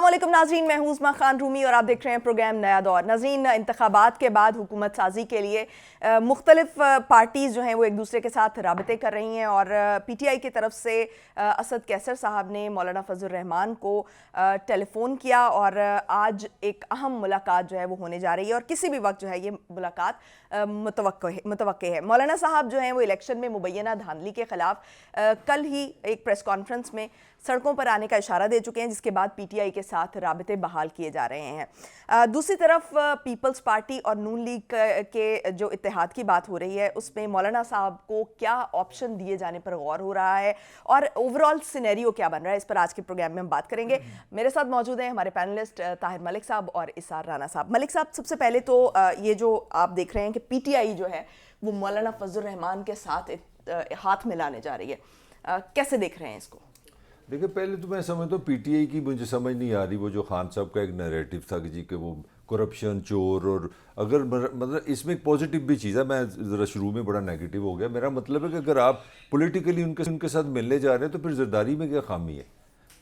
अस्सलामुअलैकुम नाज़रीन, मैं हूं उस्मा खान रूमी और आप देख रहे हैं प्रोग्राम नया दौर। नाज़रीन, इंतखाबात के बाद हुकूमत साजी के लिए मुख्तलिफ पार्टीज़ जो हैं वो एक दूसरे के साथ राबते कर रही हैं और PTI की तरफ से असद कैसर साहब ने मौलाना फजल रहमान को टेलीफ़ोन किया और आज एक अहम मुलाकात जो है वो होने जा रही है और किसी भी वक्त जो है ये मुलाकात मुतवक्के है। मौलाना साहब जो हैं वो इलेक्शन में मुबैना धांधली के ख़िलाफ़ कल ही एक प्रेस कॉन्फ्रेंस में सड़कों पर आने का इशारा दे चुके हैं, जिसके बाद PTI के साथ राबते बहाल किए जा रहे हैं। दूसरी तरफ पीपल्स पार्टी और नून लीग के जो इत्तेहाद की बात हो रही है उसमें मौलाना साहब को क्या ऑप्शन दिए जाने पर गौर हो रहा है और ओवरऑल सिनेरियो क्या बन रहा है, इस पर आज के प्रोग्राम में हम बात करेंगे। मेरे साथ मौजूद हैं हमारे पैनलिस्ट ताहिर मलिक साहब और इसार राना साहब। मलिक साहब, सबसे पहले तो ये जो आप देख रहे हैं कि PTI जो है वो मौलाना फजल रहमान के साथ हाथ मिलाने जा रही है, कैसे देख रहे हैं इसको? देखिए, पहले तो मैं समझता हूँ PTI की मुझे समझ नहीं आ रही वो जो खान साहब का एक नैरेटिव था कि जी कि वो करप्शन, चोर, और अगर मतलब इसमें एक पॉजिटिव भी चीज़ है। मैं ज़रा शुरू में बड़ा नेगेटिव हो गया। मेरा मतलब है कि अगर आप पॉलिटिकली उनके साथ मिलने जा रहे हैं तो फिर जरदारी में क्या खामी है,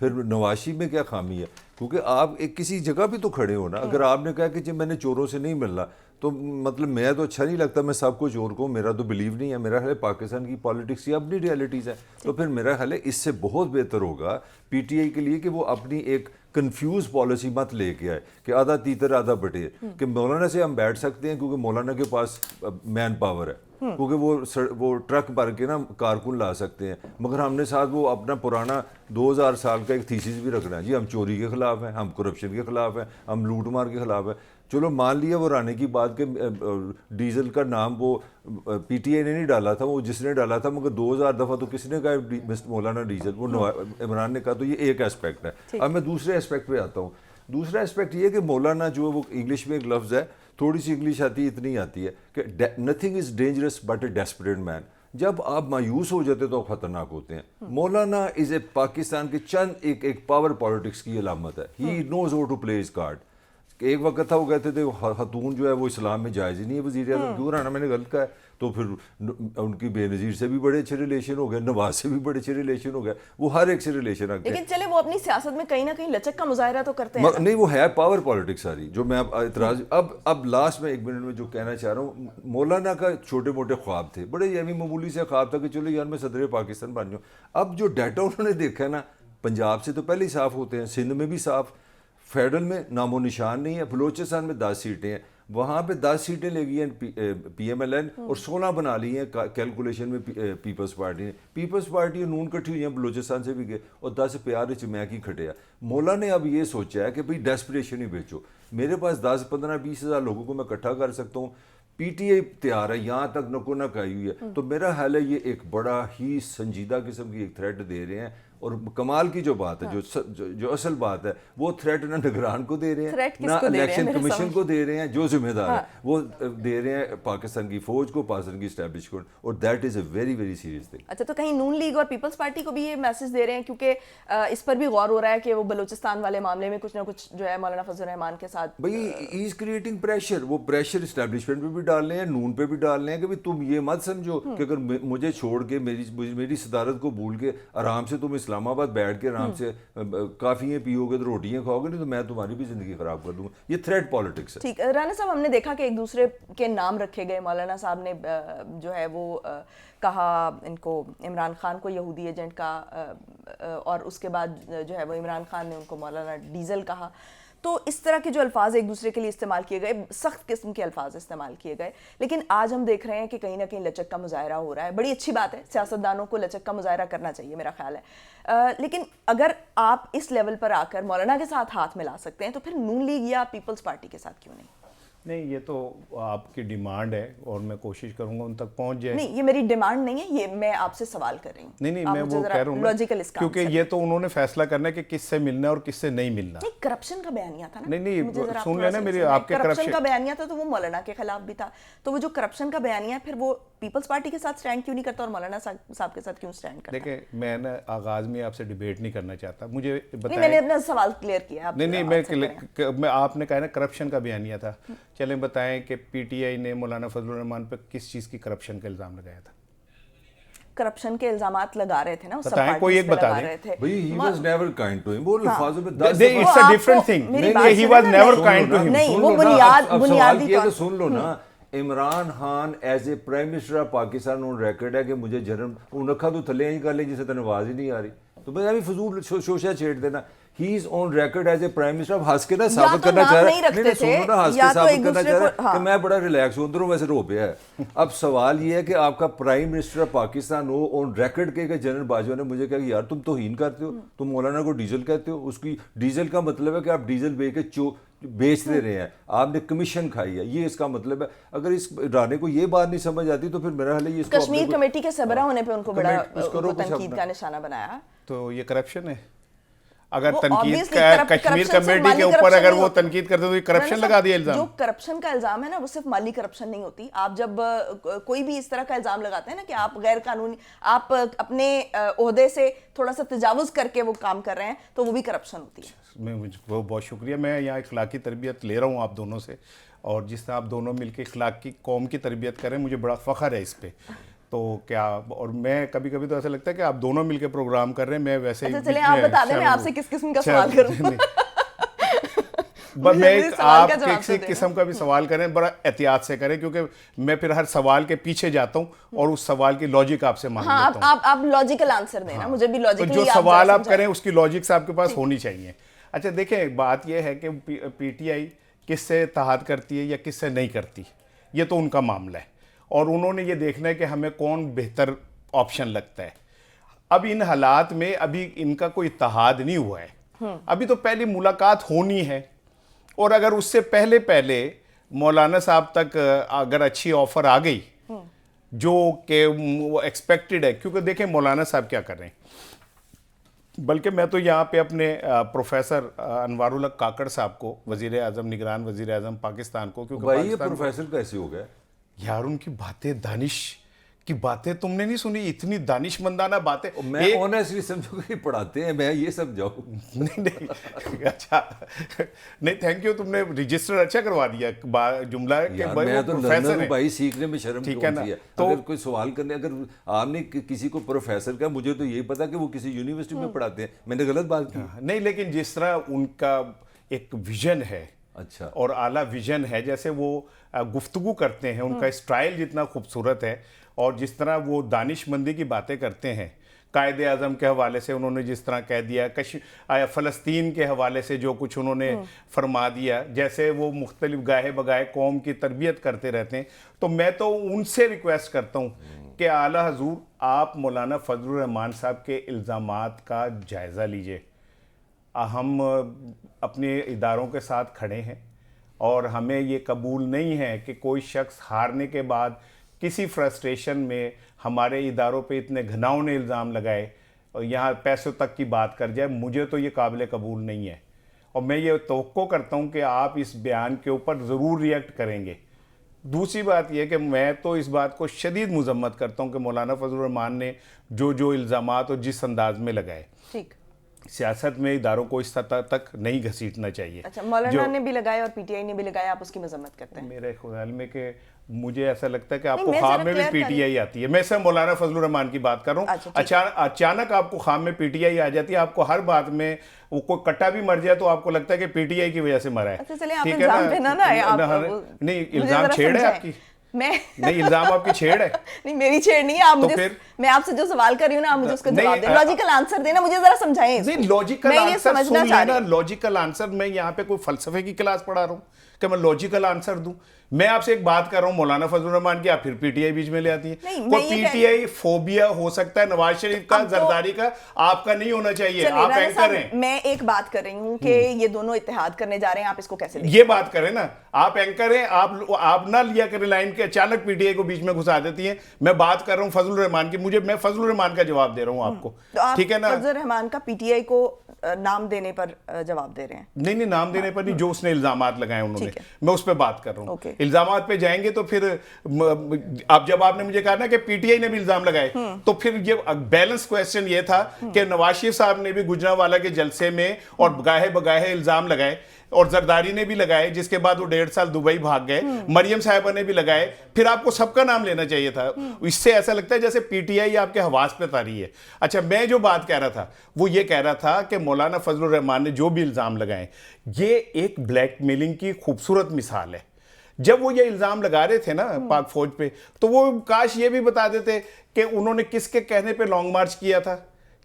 फिर नवाशी में क्या खामी है? क्योंकि आप एक किसी जगह भी तो खड़े हो ना। अगर आपने कहा कि जी मैंने चोरों से नहीं मिलना, तो मतलब मैं तो अच्छा नहीं लगता, मैं सबको चोर को, मेरा तो बिलीव नहीं है। मेरा ख्याल है पाकिस्तान की पॉलिटिक्स की अपनी रियलिटीज़ है, तो फिर मेरा ख्याल है इससे बहुत बेहतर होगा PTI के लिए कि वो अपनी एक कंफ्यूज पॉलिसी मत लेके आए कि आधा तीतर आधा बटेर, कि मौलाना से हम बैठ सकते हैं क्योंकि मौलाना के पास मैन पावर है, क्योंकि वो ट्रक भर के ना कारकुन ला सकते हैं, मगर हमने साथ वो अपना पुराना 2000 साल का एक थीसिस भी रखना है। जी हम चोरी के खिलाफ हैं, हम करप्शन के खिलाफ हैं, हम लूट मार के खिलाफ हैं। चलो मान लिया वो राने की बात के डीजल का नाम वो PTI ने नहीं डाला था, वो जिसने डाला था, मगर 2000 दफ़ा तो किसने कहा मौलाना डीजल, वो इमरान ने कहा। तो ये एक एस्पेक्ट है। अब मैं दूसरे एस्पेक्ट पे आता हूँ। दूसरा एस्पेक्ट ये है कि मौलाना जो है वो इंग्लिश में एक लफ्ज़ है, थोड़ी सी इंग्लिश आती है, इतनी आती है कि nothing is dangerous but A desperate man. जब आप मायूस हो जाते तो खतरनाक होते हैं। मौलाना इज़ ए पाकिस्तान के चंद एक पावर पॉलिटिक्स की अलामत है। He knows how to play his card. एक वक्त था वो कहते थे खतून जो है वो इस्लाम में जायज़ ही नहीं है वज़ीर आज़म। क्यों राना मैंने गलत कहा है? तो फिर उनकी बेनज़ीर से भी बड़े अच्छे रिलेशन हो गए, नवाज से भी बड़े अच्छे रिलेशन हो गए, वो हर एक से रिलेशन रखते हैं। लेकिन चले वो अपनी सियासत में कहीं ना कहीं लचक का मुजाहरा तो करते हैं। नहीं, वो है पावर पॉलिटिक्स सारी। जो मैं इतराज़ अब लास्ट में 1 मिनट में जो कहना चाह रहा हूँ, मौलाना का छोटे मोटे ख्वाब थे, बड़े यानी मामूली से ख्वाब था कि चलो यार मैं सदर पाकिस्तान बन जाऊँ। अब जो डाटा उन्होंने देखा है ना, पंजाब से तो पहले ही साफ़ होते हैं, सिंध में भी साफ़, फेडरल में नामो निशान नहीं है, बलूचिस्तान में 10 सीटें हैं, वहाँ पे 10 सीटें ले गई हैं PMLN और 16 बना ली हैं कैलकुलेशन में पीपल्स पार्टी ने। पीपल्स पार्टी और नून कट्ठी हुई हैं, बलूचिस्तान से भी गए और 10 प्यार चमैक ही खटिया। मौला ने अब ये सोचा है कि भाई डेस्परेशन ही बेचो, मेरे पास 10, 15, 20 हज़ार लोगों को मैं इकट्ठा कर सकता हूँ, PTI तैयार है, यहाँ तक नको नक आई हुई है। तो मेरा ख्याल है ये एक बड़ा ही संजीदा किस्म की एक थ्रेट दे रहे हैं। और कमाल की जो बात है, जो असल बात है, वो थ्रेट ना निगरान को दे रहे हैं, ना इलेक्शन कमीशन को दे रहे हैं जो जिम्मेदार है, वो दे रहे हैं पाकिस्तान की फौज को, पाकिस्तान की एस्टैब्लिशमेंट, और that is a very very serious thing. अच्छा, तो कहीं नून लीग और पीपल्स पार्टी को भी ये मैसेज दे रहे हैं, क्योंकि इस पर भी गौर हो रहा है कि वो बलूचिस्तान वाले मामले में कुछ ना कुछ जो है मौलाना फजल रहमान के साथ भाई इज क्रिएटिंग प्रेशर। वो प्रेशर एस्टैब्लिशमेंट पे भी डाल रहे हैं, नून पे भी डाल रहे हैं कि भाई तुम ये मत समझो कि अगर मुझे छोड़ के मेरी सदारत को भूल के आराम से तुम इस्लामाबाद बैठ के आराम से काफ़ियाँ पियोगे तो रोटियाँ खाओगे, नहीं तो मैं तुम्हारी भी ज़िंदगी ख़राब कर दूंगा। ये थ्रेट पॉलिटिक्स है। ठीक, राना साहब, हमने देखा कि एक दूसरे के नाम रखे गए। मौलाना साहब ने जो है वो कहा इनको, इमरान खान को यहूदी एजेंट का, और उसके बाद जो है वो इमरान खान ने उनको मौलाना डीजल कहा। तो इस तरह के जो अल्फाज एक दूसरे के लिए इस्तेमाल किए गए, सख्त किस्म के अल्फाज इस्तेमाल किए गए, लेकिन आज हम देख रहे हैं कि कहीं ना कहीं लचक का मुजाहरा हो रहा है। बड़ी अच्छी बात है, सियासतदानों को लचक का मुजाहरा करना चाहिए, मेरा ख्याल है। लेकिन अगर आप इस लेवल पर आकर मौलाना के साथ हाथ मिला सकते हैं तो फिर नून लीग या पीपल्स पार्टी के साथ क्यों नहीं? नहीं, ये तो आपकी डिमांड है और मैं कोशिश करूंगा उन तक पहुंच जाए। नहीं, ये मेरी डिमांड नहीं है, ये मैं आपसे सवाल कर रही हूँ। नहीं, मैं वो कह रहा हूँ लॉजिकल, क्योंकि ये तो उन्होंने फैसला करना है कि किससे मिलना है और किससे नहीं मिलना। नहीं, करप्शन का बयानिया था ना। नहीं, सुन लेना मेरे, आपके करप्शन का बयानिया था तो वो मौलाना के खिलाफ भी था। तो वो जो करप्शन का बयानिया, फिर वो पीपल्स पार्टी के साथ स्टैंड क्यों नहीं करता और मौलाना साहब के साथ क्यों स्टैंड करता? देखिए, मैं ना आगाज में आपसे डिबेट नहीं करना चाहता, मुझे बताएं। मैंने अपना सवाल क्लियर किया। नहीं, मैं आपने कहा ना करप्शन का बयानिया था, चलें बताएं कि PTI ने मौलाना फजल रहमान पर किस चीज़ की करप्शन का इल्ज़ाम लगाया था? करप्शन के इल्जामात लगा रहे थे ना, उस सब बताएं, कोई पार्टीज एक पे बता लगा दें। रहे थे। भाई he was never kind to him, वो अल्फाजों में 10 They- दफा- it's a आपको- different thing. मेरी नहीं, बात he सुनो was ना, never नहीं, kind to him. नहीं, सुन वो लो ना, बुनियाद- अब बुनियादी सवाल किया तौर- तो सुन लो ना। Imran Khan as a prime minister of Pakistan on record है कि मुझे जन्म उन अखा तो थले ही कर ले जिसे तेन आवाज ही नहीं आ रही, तो मैं भी फजूल शोशा छेड़ देना। He is on record as a prime minister, अब हंस के ना साबित तो करना नाम चाह रहा नहीं है, रखते नहीं, थे, सुनो ना, हंस या के तो साबित एक करना दूसरे चाह रहा को- है हाँ। कि मैं बड़ा रिलैक्स हूँ, अंदरों वैसे रो पे है। अब सवाल ये है कि आपका प्राइम मिनिस्टर ऑफ पाकिस्तान हो ऑन रिकॉर्ड के जनरल बाजवा ने मुझे कहा कि यार तुम तोहीन करते हो, तुम मौलाना को डीजल कहते हो। उसकी डीजल का मतलब है कि आप डीजल बेच दे रहे हैं, आपने कमीशन खाई है, ये इसका मतलब है। अगर इस राणे को ये बात नहीं समझ आती तो फिर मेरा हाल है ये इसको कश्मीर कमेटी के सरबराह होने पे उनको बड़ा उसको उनको रोको तनकीद शब्द। का निशाना बनाया। तो ये करप्शन है। अगर वो तनकीद obviously कश्मीर corruption से कमेटी माली के ऊपर corruption अगर नहीं वो होती। तनकीद करते तो ये करप्शन मौलाना लगा दिया साहब, इल्जाम। जो करप्शन का इल्जाम है ना, वो सिर्फ माली करप्शन नहीं होती। आप जब कोई भी इस तरह का इल्जाम लगाते हैं ना कि आप गैर कानूनी, आप अपने ओहदे से थोड़ा सा तजावुज करके वो काम कर रहे हैं, तो वो भी करप्शन होती है। मैं वो बहुत शुक्रिया, मैं यहाँ इखलाकी तरबियत ले रहा हूँ आप दोनों से, और जिस तरह आप दोनों मिलकर इखलाकी कौम की तरबियत करें, मुझे बड़ा फ़ख्र है इस पे। तो क्या, और मैं कभी कभी तो ऐसा लगता है कि आप दोनों मिलकर प्रोग्राम कर रहे हैं, मैं वैसे अच्छा, ही चलिए बीच आप में बता दें, मैं शामिल आपसे हूँ। किस किस्म का चल- सवाल करूं? नहीं। मुझे मैं इस एक सवाल का आप जवाब किसी तो देना। किस्म का भी सवाल करें, बड़ा एहतियात से करें, क्योंकि मैं फिर हर सवाल के पीछे जाता हूँ और उस सवाल की लॉजिक आपसे मांग हाँ, लेता हूँ। आप लॉजिकल आंसर देना, मुझे भी तो लॉजिकली जो सवाल आप करें उसकी लॉजिक्स आपके पास होनी चाहिए। अच्छा देखें, बात यह है कि पीटीआई किससे इत्तेहाद करती है या किससे नहीं करती, ये तो उनका मामला है, और उन्होंने ये देखना है कि हमें कौन बेहतर ऑप्शन लगता है। अब इन हालात में अभी इनका कोई इत्तेहाद नहीं हुआ है, अभी तो पहली मुलाकात होनी है, और अगर उससे पहले पहले मौलाना साहब तक अगर अच्छी ऑफर आ गई जो कि वो एक्सपेक्टेड है, क्योंकि देखें मौलाना साहब क्या कर रहे हैं, बल्कि मैं तो यहाँ पे अपने प्रोफेसर अनवारुल हक काकड़ साहब को, वज़ीर आज़म, निगरान वज़ीर आज़म पाकिस्तान को, क्योंकि भाई ये पाकिस्तान को- प्रोफेसर कैसे हो गया? यार उनकी बातें, दानिश की बातें तुमने नहीं सुनी, इतनी दानिशमंदाना बातें। मैं ऑनेस्टली समझो कि पढ़ाते हैं, मैं ये समझाऊं। नहीं अच्छा, नहीं थैंक यू, तुमने रजिस्टर अच्छा करवा दिया जुमला के यार भाई मैं वो तो प्रोफेसर लर्नर हूं है। भाई, सीखने में शर्म ठीक क्यों है ना? होती है? तो- अगर कोई सवाल करने, अगर आपने किसी को प्रोफेसर का, मुझे तो यही पता कि वो किसी यूनिवर्सिटी में पढ़ाते हैं, मैंने गलत बात की? नहीं, लेकिन जिस तरह उनका एक विजन है, अच्छा, और आला विजन है, जैसे वो गुफ्तगू करते हैं, उनका स्टाइल जितना खूबसूरत है, और जिस तरह वो दानिशमंदी की बातें करते हैं, कायदे आज़म के हवाले से उन्होंने जिस तरह कह दिया, फ़लस्तीन के हवाले से जो कुछ उन्होंने फरमा दिया, जैसे वो मुख्तलिफ गाहे बगाहे कौम की तरबियत करते रहते हैं, तो मैं तो उनसे रिक्वेस्ट करता हूँ कि आला हजूर आप मौलाना फजलुर रहमान साहब के इल्ज़ामात का जायज़ा लीजिए। हम अपने इदारों के साथ खड़े हैं, और हमें ये कबूल नहीं है कि कोई शख्स हारने के बाद किसी फ्रस्ट्रेशन में हमारे इदारों पे इतने घिनौने इल्ज़ाम लगाए और यहाँ पैसों तक की बात कर जाए। मुझे तो ये काबिल कबूल नहीं है, और मैं ये तवक्को करता हूँ कि आप इस बयान के ऊपर ज़रूर रिएक्ट करेंगे। दूसरी बात यह कि मैं तो इस बात को शदीद मुज़म्मत करता हूँ कि मौलाना फजलुर रहमान ने जो इल्ज़ामात और जिस अंदाज में लगाए, ठीक, सियासत में इदारों को इस सतह तक नहीं घसीटना चाहिए। अच्छा, मौलाना ने भी लगाए और पीटीआई ने भी लगाए, आप उसकी मजम्मत करते हैं? मेरे ख्याल में कि मुझे ऐसा लगता है कि आपको मैं ख्वाब जरा में भी clear पीटीआई आती है। मैं सिर्फ मौलाना फजलुर रहमान की बात कर रहा हूँ। अच्छा, अचानक आपको ख्वाब में पीटीआई आ जाती है, आपको हर बात में वो कोई कट्टा भी मर जाए तो आपको लगता है कि पीटीआई की वजह से मरा है। अच्छा, चलिए आप ठीक है इल्जाम देना ना, नहीं, मुझे इल्जाम जरा छेड़ है समझाएं। आपकी? मैं नहीं, इल्जाम आपकी छेड़ है। नहीं, मेरी छेड़ नहीं है। आप तो मुझे, फिर? मैं आपसे जो सवाल कर रही हूँ ना, आप मुझे उसका नहीं, जवाब दें, लॉजिकल आंसर देना, मुझे जरा समझाएं इसको। नहीं, लॉजिकल मैं ये आंसर समझना सुन चाह लेना। रही हूँ। लॉजिकल आंसर, मैं यहाँ पे कोई फलसफे की क्लास पढ़ा रहा हूँ कि मैं लॉजिकल आंसर दूं? मैं आपसे एक बात कर रहा हूँ मौलाना फजलुर रहमान की, आप फिर पीटीआई बीच में ले आती है। नहीं, कोई मैं ये पीटीआई फोबिया हो सकता है नवाज शरीफ का, अब तो- जरदारी का, आपका नहीं होना चाहिए। चलिए, आप राजा एंकर साहब, हैं। मैं एक बात कर रही हूँ कि ये दोनों इत्तेहाद करने जा रहे हैं, आप इसको कैसे देखते ये बात करें ना, आप एंकर हैं, आप ना लिया करें लाइन के, अचानक पीटीआई को बीच में घुसा देती हैं। मैं बात कर रहा हूँ फजलुर रहमान की, मैं फजलुर रहमान का जवाब दे रहा हूँ आपको, तो आप ठीक है ना? फजलुर रहमान का पीटीआई को नाम देने पर जवाब दे रहे हैं? नहीं, नाम देने पर नहीं, जो उसने इल्जामात लगाए उन्होंने, ठीक है। मैं उस पर बात कर रहा हूँ। ओके। इल्जामात पे जाएंगे तो फिर अब जब आपने मुझे कहा ना कि पीटीआई ने भी इल्जाम लगाए, तो फिर ये बैलेंस क्वेश्चन ये था कि नवाज शरीफ साहब ने भी गुजरांवाला के जलसे में और गाहे बगाहे इल्जाम लगाए, اور زرداری نے بھی لگائے, جس کے بعد وہ 1.5 سال دبئی بھاگ گئے, مریم صاحبہ نے بھی لگائے, پھر آپ کو سب کا نام لینا چاہیے تھا. اس سے ایسا لگتا ہے جیسے پی ٹی آئی آپ کے حواس پہ تاری ہے. اچھا, میں جو بات کہہ رہا تھا وہ یہ کہہ رہا تھا کہ مولانا فضل الرحمان نے جو بھی الزام لگائے, یہ ایک بلیک میلنگ کی خوبصورت مثال ہے. جب وہ یہ الزام لگا رہے تھے نا پاک فوج پہ, تو وہ کاش یہ بھی بتا دیتے کہ انہوں نے کس کے کہنے پہ لانگ مارچ کیا تھا,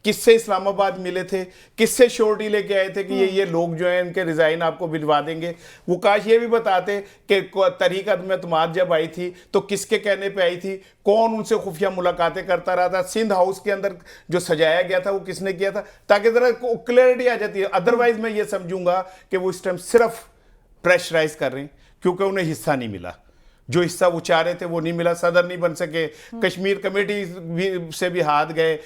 کس سے اسلام آباد ملے تھے, کس سے شورٹی لے کے آئے تھے کہ یہ لوگ جو ہیں ان کے ریزائن آپ کو بھجوا دیں گے. وہ کاش یہ بھی بتاتے کہ تحریک عدم اعتماد جب آئی تھی تو کس کے کہنے پہ آئی تھی, کون ان سے خفیہ ملاقاتیں کرتا رہا تھا, سندھ ہاؤس کے اندر جو سجایا گیا تھا وہ کس نے کیا تھا, تاکہ ذرا کلیئرٹی آ جاتی ہے. ادروائز میں یہ سمجھوں گا کہ وہ اس ٹائم صرف پریشرائز کر رہے ہیں کیونکہ انہیں حصہ نہیں ملا, جو حصہ وہ چاہ رہے تھے وہ نہیں ملا, صدر نہیں بن سکے, کشمیر کمیٹی سے بھی ہار گئے,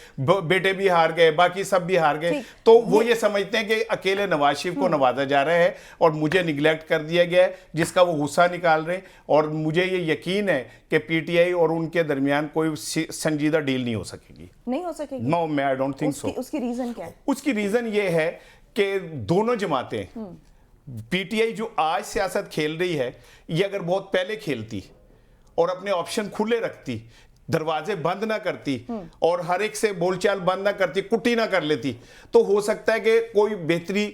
بیٹے بھی ہار گئے, باقی سب بھی ہار گئے. تو وہ یہ سمجھتے ہیں کہ اکیلے نواز شریف کو نوازا جا رہا ہے اور مجھے نگلیکٹ کر دیا گیا ہے, جس کا وہ غصہ نکال رہے ہیں. اور مجھے یہ یقین ہے کہ پی ٹی آئی اور ان کے درمیان کوئی سنجیدہ ڈیل نہیں ہو سکے گی. نہیں ہو سکے گی. نو, میں آئی ڈونٹ تھنک سو. اس کی ریزن کیا ہے؟ اس کی ریزن یہ ہے کہ دونوں جماعتیں, پی ٹی آئی جو آج سیاست کھیل رہی ہے, یہ اگر بہت پہلے کھیلتی اور اپنے آپشن کھلے رکھتی, دروازے بند نہ کرتی اور ہر ایک سے بول چال بند نہ کرتی, کٹی نہ کر لیتی, تو ہو سکتا ہے کہ کوئی بہتری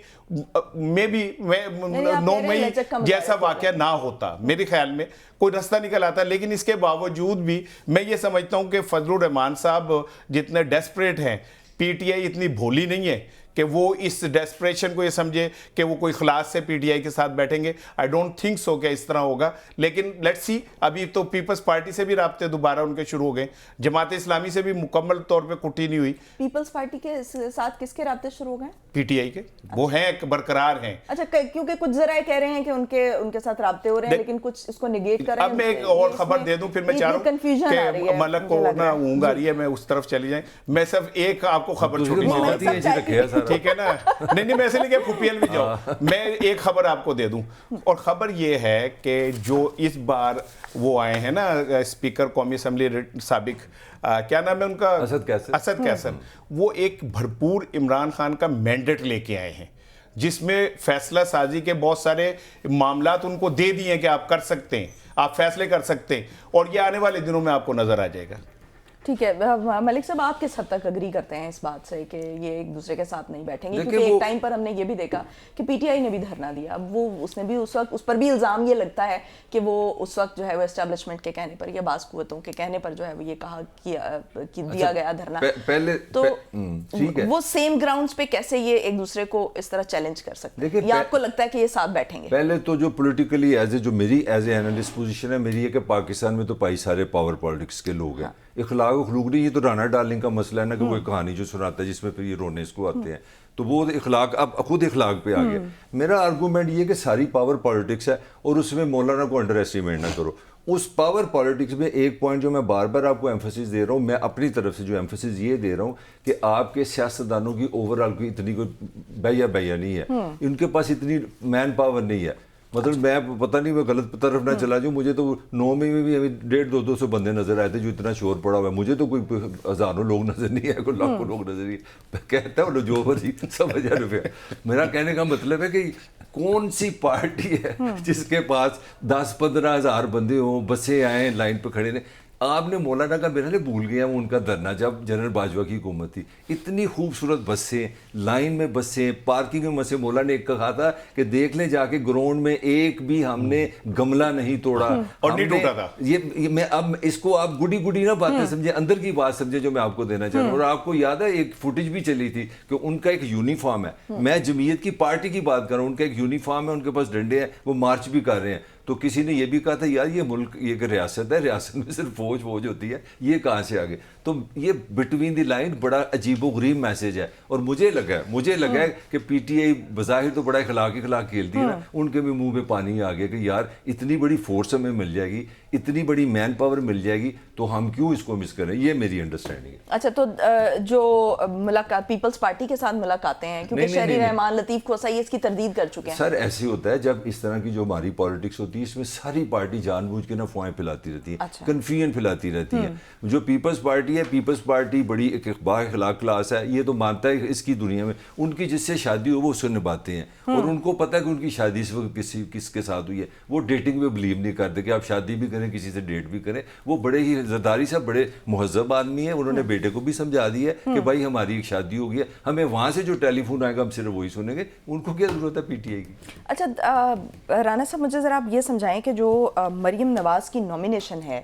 میں بھی 9 مئی جیسا واقعہ نہ ہوتا. میرے خیال میں کوئی رستہ نکل آتا. لیکن اس کے باوجود بھی میں یہ سمجھتا ہوں کہ فضل الرحمان صاحب جتنے ڈیسپریٹ ہیں, پی ٹی آئی اتنی بھولی نہیں ہے کہ وہ اس ڈیسپریشن کو یہ سمجھے کہ وہ کوئی خلاص سے پی ٹی آئی کے ساتھ بیٹھیں گے. آئی ڈونٹ تھنک سو کہ اس طرح ہوگا. لیکن لیٹس سی, ابھی تو پیپلز پارٹی سے بھی رابطے دوبارہ ان کے شروع ہو گئے, جماعت اسلامی سے بھی مکمل طور پہ کٹی نہیں ہوئی. پیپلز پارٹی کے ساتھ کس کے رابطے شروع ہو گئے؟ پی ٹی آئی کے, وہ ہیں برقرار ہیں. اچھا, کیونکہ کچھ ذرائع کہہ رہے ہیں کہ ان کے ساتھ رابطے ہو رہے ہیں, لیکن کچھ اس کو نگیٹ کر رہے ہیں. اب میں ایک اور خبر دے دوں, پھر میں چاہ رہا ہوں کہ ملک کو نہ اونگ آ رہی ہے, میں اس طرف چلی جائیں. میں صرف ایک آپ کو خبر چھوٹی سی, ٹھیک ہے نا, نہیں میں ایسے نہیں کہ پھوپیل بھی جاؤ, میں ایک خبر آپ کو دے دوں. اور خبر یہ ہے کہ جو اس بار وہ آئے ہیں نا اسپیکر قومی اسمبلی سابق, کیا نام ہے ان کا, اسد کیسر, وہ ایک بھرپور عمران خان کا مینڈیٹ لے کے آئے ہیں, جس میں فیصلہ سازی کے بہت سارے معاملات ان کو دے دیے ہیں کہ آپ کر سکتے ہیں, آپ فیصلے کر سکتے ہیں, اور یہ آنے والے دنوں میں آپ کو نظر آ جائے گا. ٹھیک ہے ملک صاحب, آپ کس حد تک اگری کرتے ہیں اس بات سے کہ یہ ایک دوسرے کے ساتھ نہیں بیٹھیں گے؟ کیونکہ ایک ٹائم پر ہم نے یہ بھی دیکھا کہ پی ٹی آئی نے بھی دھرنا دیا, وہ اس نے بھی اس وقت, اس پر بھی الزام یہ لگتا ہے کہ وہ اس وقت جو ہے وہ اسٹیبلشمنٹ کے کہنے پر یا بعض قوتوں کے کہنے پر جو ہے وہ یہ کہا کہ دیا گیا دھرنا. تو وہ سیم گراؤنڈز پہ کیسے یہ ایک دوسرے کو اس طرح چیلنج کر سکتے ہیں, یا آپ کو لگتا ہے کہ یہ ساتھ بیٹھیں گے؟ پہلے تو جو پولیٹیکلی جو میری ایز اے اینالسٹ پوزیشن ہے میری ہے کہ پاکستان میں تو پائی سارے پاور پالیٹکس کے لوگ ہیں. اخلاق نہیں, یہ تو رانا ڈارلنگ کا مسئلہ ہے نا کہ وہ ایک کہانی جو سناتا ہے جس میں پھر یہ رونے اس کو آتے ہیں, تو وہ اخلاق اب خود اخلاق پہ آ گیا. میرا آرگومنٹ یہ کہ ساری پاور پالیٹکس ہے اور اس میں مولانا کو انڈر ایسٹیمیٹ نہ کرو. اس پاور پالیٹکس میں ایک پوائنٹ جو میں بار بار آپ کو ایمفیسس دے رہا ہوں, میں اپنی طرف سے جو ایمفیسس یہ دے رہا ہوں کہ آپ کے سیاستدانوں کی اوور آل کی اتنی کوئی بہیا نہیں ہے, ان کے پاس اتنی مین پاور نہیں ہے. مطلب میں پتہ نہیں میں غلط طرف نہ چلا جاؤں, مجھے تو 9 میں بھی 150-200 بندے نظر آئے تھے جو اتنا شور پڑا ہوا ہے. مجھے تو کوئی ہزاروں لوگ نظر نہیں آئے, کوئی لاکھوں لوگ نظر نہیں. کہتا ہوں جو مرضی سمجھ آ رہے. میرا کہنے کا مطلب ہے کہ کون سی پارٹی ہے جس کے پاس 10-15 ہزار بندے ہوں, بسیں آئیں لائن پہ کھڑے رہیں. آپ نے مولانا کا میرا بھول گیا ہوں ان کا دھرنا جب جنرل باجوہ کی حکومت تھی, اتنی خوبصورت بسیں, لائن میں بسیں, پارکنگ میں بسیں. مولانا نے ایک کہا تھا کہ دیکھ لیں جا کے گراؤنڈ میں ایک بھی ہم نے گملہ نہیں توڑا اور نہیں ٹوٹا تھا. یہ میں اب اس کو آپ گڈی نہ باتیں سمجھے, اندر کی بات سمجھے جو میں آپ کو دینا چاہ رہا ہوں. اور آپ کو یاد ہے ایک فوٹیج بھی چلی تھی کہ ان کا ایک یونیفارم ہے, میں جمعیت کی پارٹی کی بات کر رہا ہوں, ان کا ایک یونیفارم ہے, ان کے پاس ڈنڈے ہیں, وہ مارچ بھی کر رہے ہیں. تو کسی نے یہ بھی کہا تھا یار یہ ملک یہ ایک ریاست ہے, ریاست میں صرف فوج ہوتی ہے, یہ کہاں سے آگے. تو یہ بٹوین دی لائن بڑا عجیب و غریب میسج ہے. اور مجھے لگا ہے کہ پی ٹی آئی بظاہر تو بڑا اخلاق کھیلتی ہے نا, ان کے بھی منہ پہ پانی آ گیا کہ یار اتنی بڑی فورس ہمیں مل جائے گی, اتنی بڑی مین پاور مل جائے گی, تو ہم کیوں اس کو مس کریں. یہ میری انڈرسٹینڈنگ ہے. اچھا, تو جو ملاقات پیپلز پارٹی کے ساتھ ملاقاتیں ہیں, کیونکہ شہری رحمان, لطیف کھوسا یہ اس کی تردید کر چکے ہیں. سر ایسے ہوتا ہے جب اس طرح کی جو ہماری پالیٹکس ہوتی ہوتی ہے, اس میں ساری پارٹی جان بوجھ کے نا فوائیں پھیلاتی رہتی ہے, اچھا. کنفیوژن پھیلاتی رہتی ہے. جو پیپلز پارٹی ہے, پیپلز پارٹی بڑی ایک با اخلاق کلاس ہے, یہ تو مانتا ہے اس کی دنیا میں ان کی جس سے شادی ہو وہ اس سے نبھاتے ہیں, اور ان کو پتہ ہے کہ ان کی شادی اس وقت کس کے ساتھ ہوئی ہے. وہ ڈیٹنگ پہ بلیو نہیں کرتے کہ آپ شادی بھی کریں, کسی سے ڈیٹ بھی کریں. وہ بڑے ہی زرداری صاحب بڑے مہذب آدمی ہیں, انہوں نے بیٹے کو بھی سمجھا دیا ہے کہ بھائی ہماری ایک شادی ہو گئی ہے, ہمیں وہاں سے جو ٹیلی فون آئے گا ہم صرف وہی سنیں گے, ان کو کیا ضرورت ہے پی ٹی آئی کی. اچھا رانا صاحب, مجھے ذرا آپ یہ سمجھائیں کہ جو مریم نواز کی نومینیشن ہے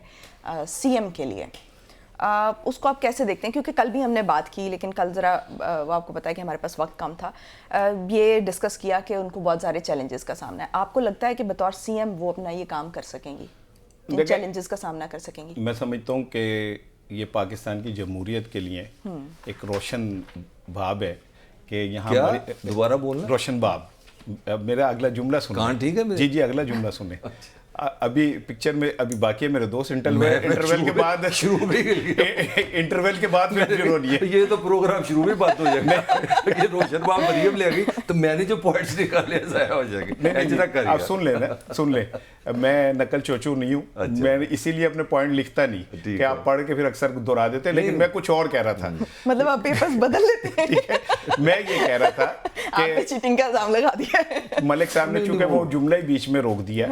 سی ایم کے لیے, اس کو آپ کیسے دیکھتے ہیں؟ کیونکہ کل بھی ہم نے بات کی, لیکن کل ذرا وہ آپ کو پتا ہے کہ ہمارے پاس وقت کم تھا, یہ ڈسکس کیا کہ ان کو بہت سارے چیلنجز کا سامنا ہے. آپ کو لگتا ہے کہ بطور سی ایم وہ اپنا یہ کام کر سکیں گی, ان چیلنجز کا سامنا کر سکیں گی؟ میں سمجھتا ہوں کہ یہ پاکستان کی جمہوریت کے لیے ایک روشن باب ہے کہ یہاں دوبارہ بولنا, روشن باب. میرا اگلا جملہ سنیں. کان ٹھیک ہے؟ جی اگلا جملہ سنیں. ابھی پکچر میں ابھی باقی ہے میرے دوست, انٹرول کے بعد انٹرول کے بعد یہ تو پروگرام شروع میں بات ہو جائے گا. یہ روشن باب مریم لے گئی تو میں نے جو پوائنٹس نکالے ضائع ہو جائے گا. آپ سن لیں, میں نقل چوچو نہیں ہوں, میں اسی لیے اپنے پوائنٹ لکھتا نہیں کہ آپ پڑھ کے پھر اکثر دہرا دیتے, لیکن میں کچھ اور کہہ رہا تھا. مطلب آپ پیپرز بدل لیتے ہیں؟ میں یہ کہہ رہا تھا کہ چیٹنگ کا الزام لگا دیا ہے ملک صاحب نے, چونکہ وہ جملہ ہی بیچ میں روک دیا.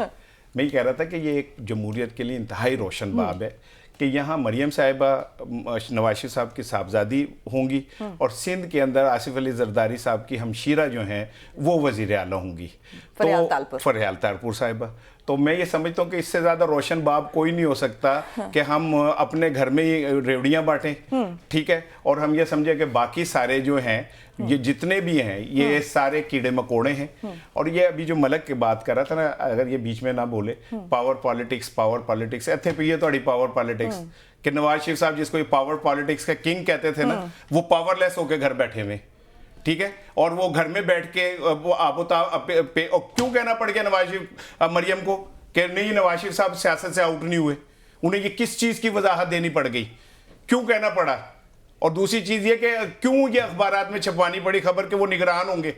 میں یہ کہہ رہا تھا کہ یہ ایک جمہوریت کے لیے انتہائی روشن باب ہے کہ یہاں مریم صاحبہ نواز شریف صاحب کی صاحبزادی ہوں گی, اور سندھ کے اندر آصف علی زرداری صاحب کی ہمشیرہ جو ہیں وہ وزیر اعلیٰ ہوں گی, فریال تالپور صاحبہ. تو میں یہ سمجھتا ہوں کہ اس سے زیادہ روشن باب کوئی نہیں ہو سکتا کہ ہم اپنے گھر میں ہی ریوڑیاں بانٹیں, ٹھیک ہے, اور ہم یہ سمجھیں کہ باقی سارے جو ہیں یہ جتنے بھی ہیں یہ سارے کیڑے مکوڑے ہیں. اور یہ ابھی جو ملک کی بات کر رہا تھا نا, اگر یہ بیچ میں نہ بولے پاور پالیٹکس ایتھے پہ یہ تھوڑی پاور پالیٹکس کہ نواز شریف صاحب جس کو پاور پالیٹکس کا کنگ کہتے تھے نا, وہ پاور لیس ہو کے گھر بیٹھے ہوئے, ٹھیک ہے, اور وہ گھر میں بیٹھ کے وہ کیوں کہنا پڑ گیا نواز شریف مریم کو کہ نہیں نواز شریف صاحب سیاست سے آؤٹ نہیں ہوئے, انہیں یہ کس چیز کی وضاحت دینی پڑ گئی, کیوں کہنا پڑا؟ اور دوسری چیز یہ کہ کیوں یہ اخبارات میں چھپوانی پڑی خبر کہ وہ نگران ہوں گے؟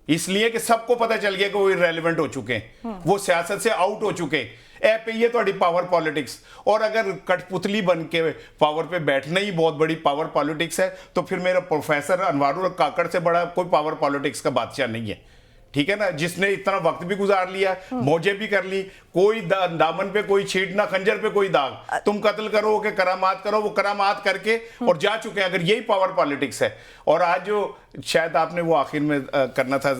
اس لیے کہ سب کو پتہ چل گیا کہ وہ ریلیونٹ ہو چکے ہیں, وہ سیاست سے آؤٹ ہو چکے ہیں. اے پہ یہ تھوڑی پاور پالیٹکس, اور اگر کٹ پتلی بن کے پاور پہ بیٹھنا ہی بہت بڑی پاور پالیٹکس ہے تو پھر میرا پروفیسر انوار الحق کاکڑ سے بڑا کوئی پاور پالیٹکس کا بادشاہ نہیں ہے, ٹھیک ہے نا, جس نے اتنا وقت بھی گزار لیا, موجیں بھی کر لی, کوئی دامن پہ کوئی چھیٹنا, خنجر پہ کوئی داغ, تم قتل کرو کہ کرامات کرو, وہ کرامات کر کے اور جا چکے ہیں. اگر یہی پاور پالیٹکس ہے, اور آج جو شاید آپ نے وہ آخر میں کرنا تھا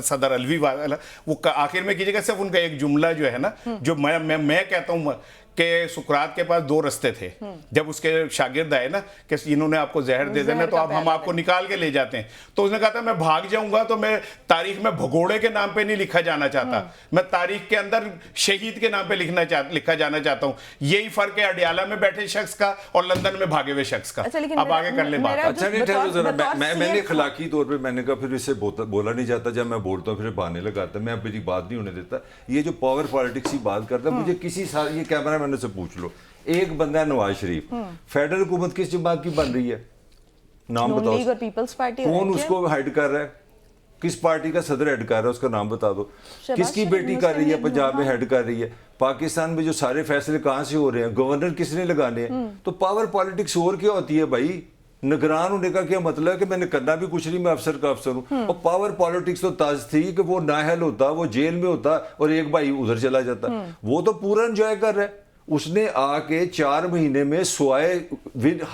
صدر علوی والا, وہ آخر میں کیجیے گا, صرف ان کا ایک جملہ جو ہے نا, جو میں کہتا ہوں کہ سقراط کے پاس دو رستے تھے. جب اس کے شاگرد آئے نا کہ انہوں نے آپ کو زہر دے دینا تو اب ہم آپ کو نکال کے لے جاتے ہیں, تو اس نے کہا تھا میں بھاگ جاؤں گا تو میں تاریخ میں بھگوڑے کے نام پہ نہیں لکھا جانا چاہتا, میں تاریخ کے اندر شہید کے نام پہ لکھا جانا چاہتا ہوں. یہی فرق ہے اڈیالہ میں بیٹھے شخص کا اور لندن میں بھاگے ہوئے شخص کا. اب آگے کر لیں بات. اچھا نہیں ٹھہرو ذرا, میں نے اخلاقی طور پہ میں نے کہا پھر اس سے بولا نہیں جاتا, جب میں بولتا ہوں پھر بہانے لگاتا, میں اب میری بات نہیں ہونے دیتا. یہ جو پاور پالیٹکس کی بات کرتا, مجھے کسی سال یہ کیمرہ مین سے پوچھ لو, ایک بندہ ہے نواز شریف, فیڈرل حکومت کس جماعت کی بن رہی ہے, نام بتاؤ, کون اس کو ہیڈ کر رہا ہے, کس پارٹی کا صدر ہیڈ کر رہا ہے, اس کا نام بتا دو. کس کی بیٹی کر رہی ہے, پنجاب میں ہیڈ کر رہی ہے. پاکستان میں جو سارے فیصلے کہاں سے ہو رہے ہیں, گورنر کس نے لگانے ہیں. تو پاور پالیٹکس اور کیا ہوتی ہے بھائی؟ نگران ہونے کا کیا مطلب ہے کہ میں نے کرنا بھی کچھ نہیں, میں افسر کا افسر ہوں. اور پاور پالیٹکس تو تاز تھی کہ وہ نااہل ہوتا, وہ جیل میں ہوتا اور ایک بھائی ادھر چلا جاتا. وہ تو پورا انجوائے کر رہا ہے, اس نے آ کے 4 مہینے میں سوائے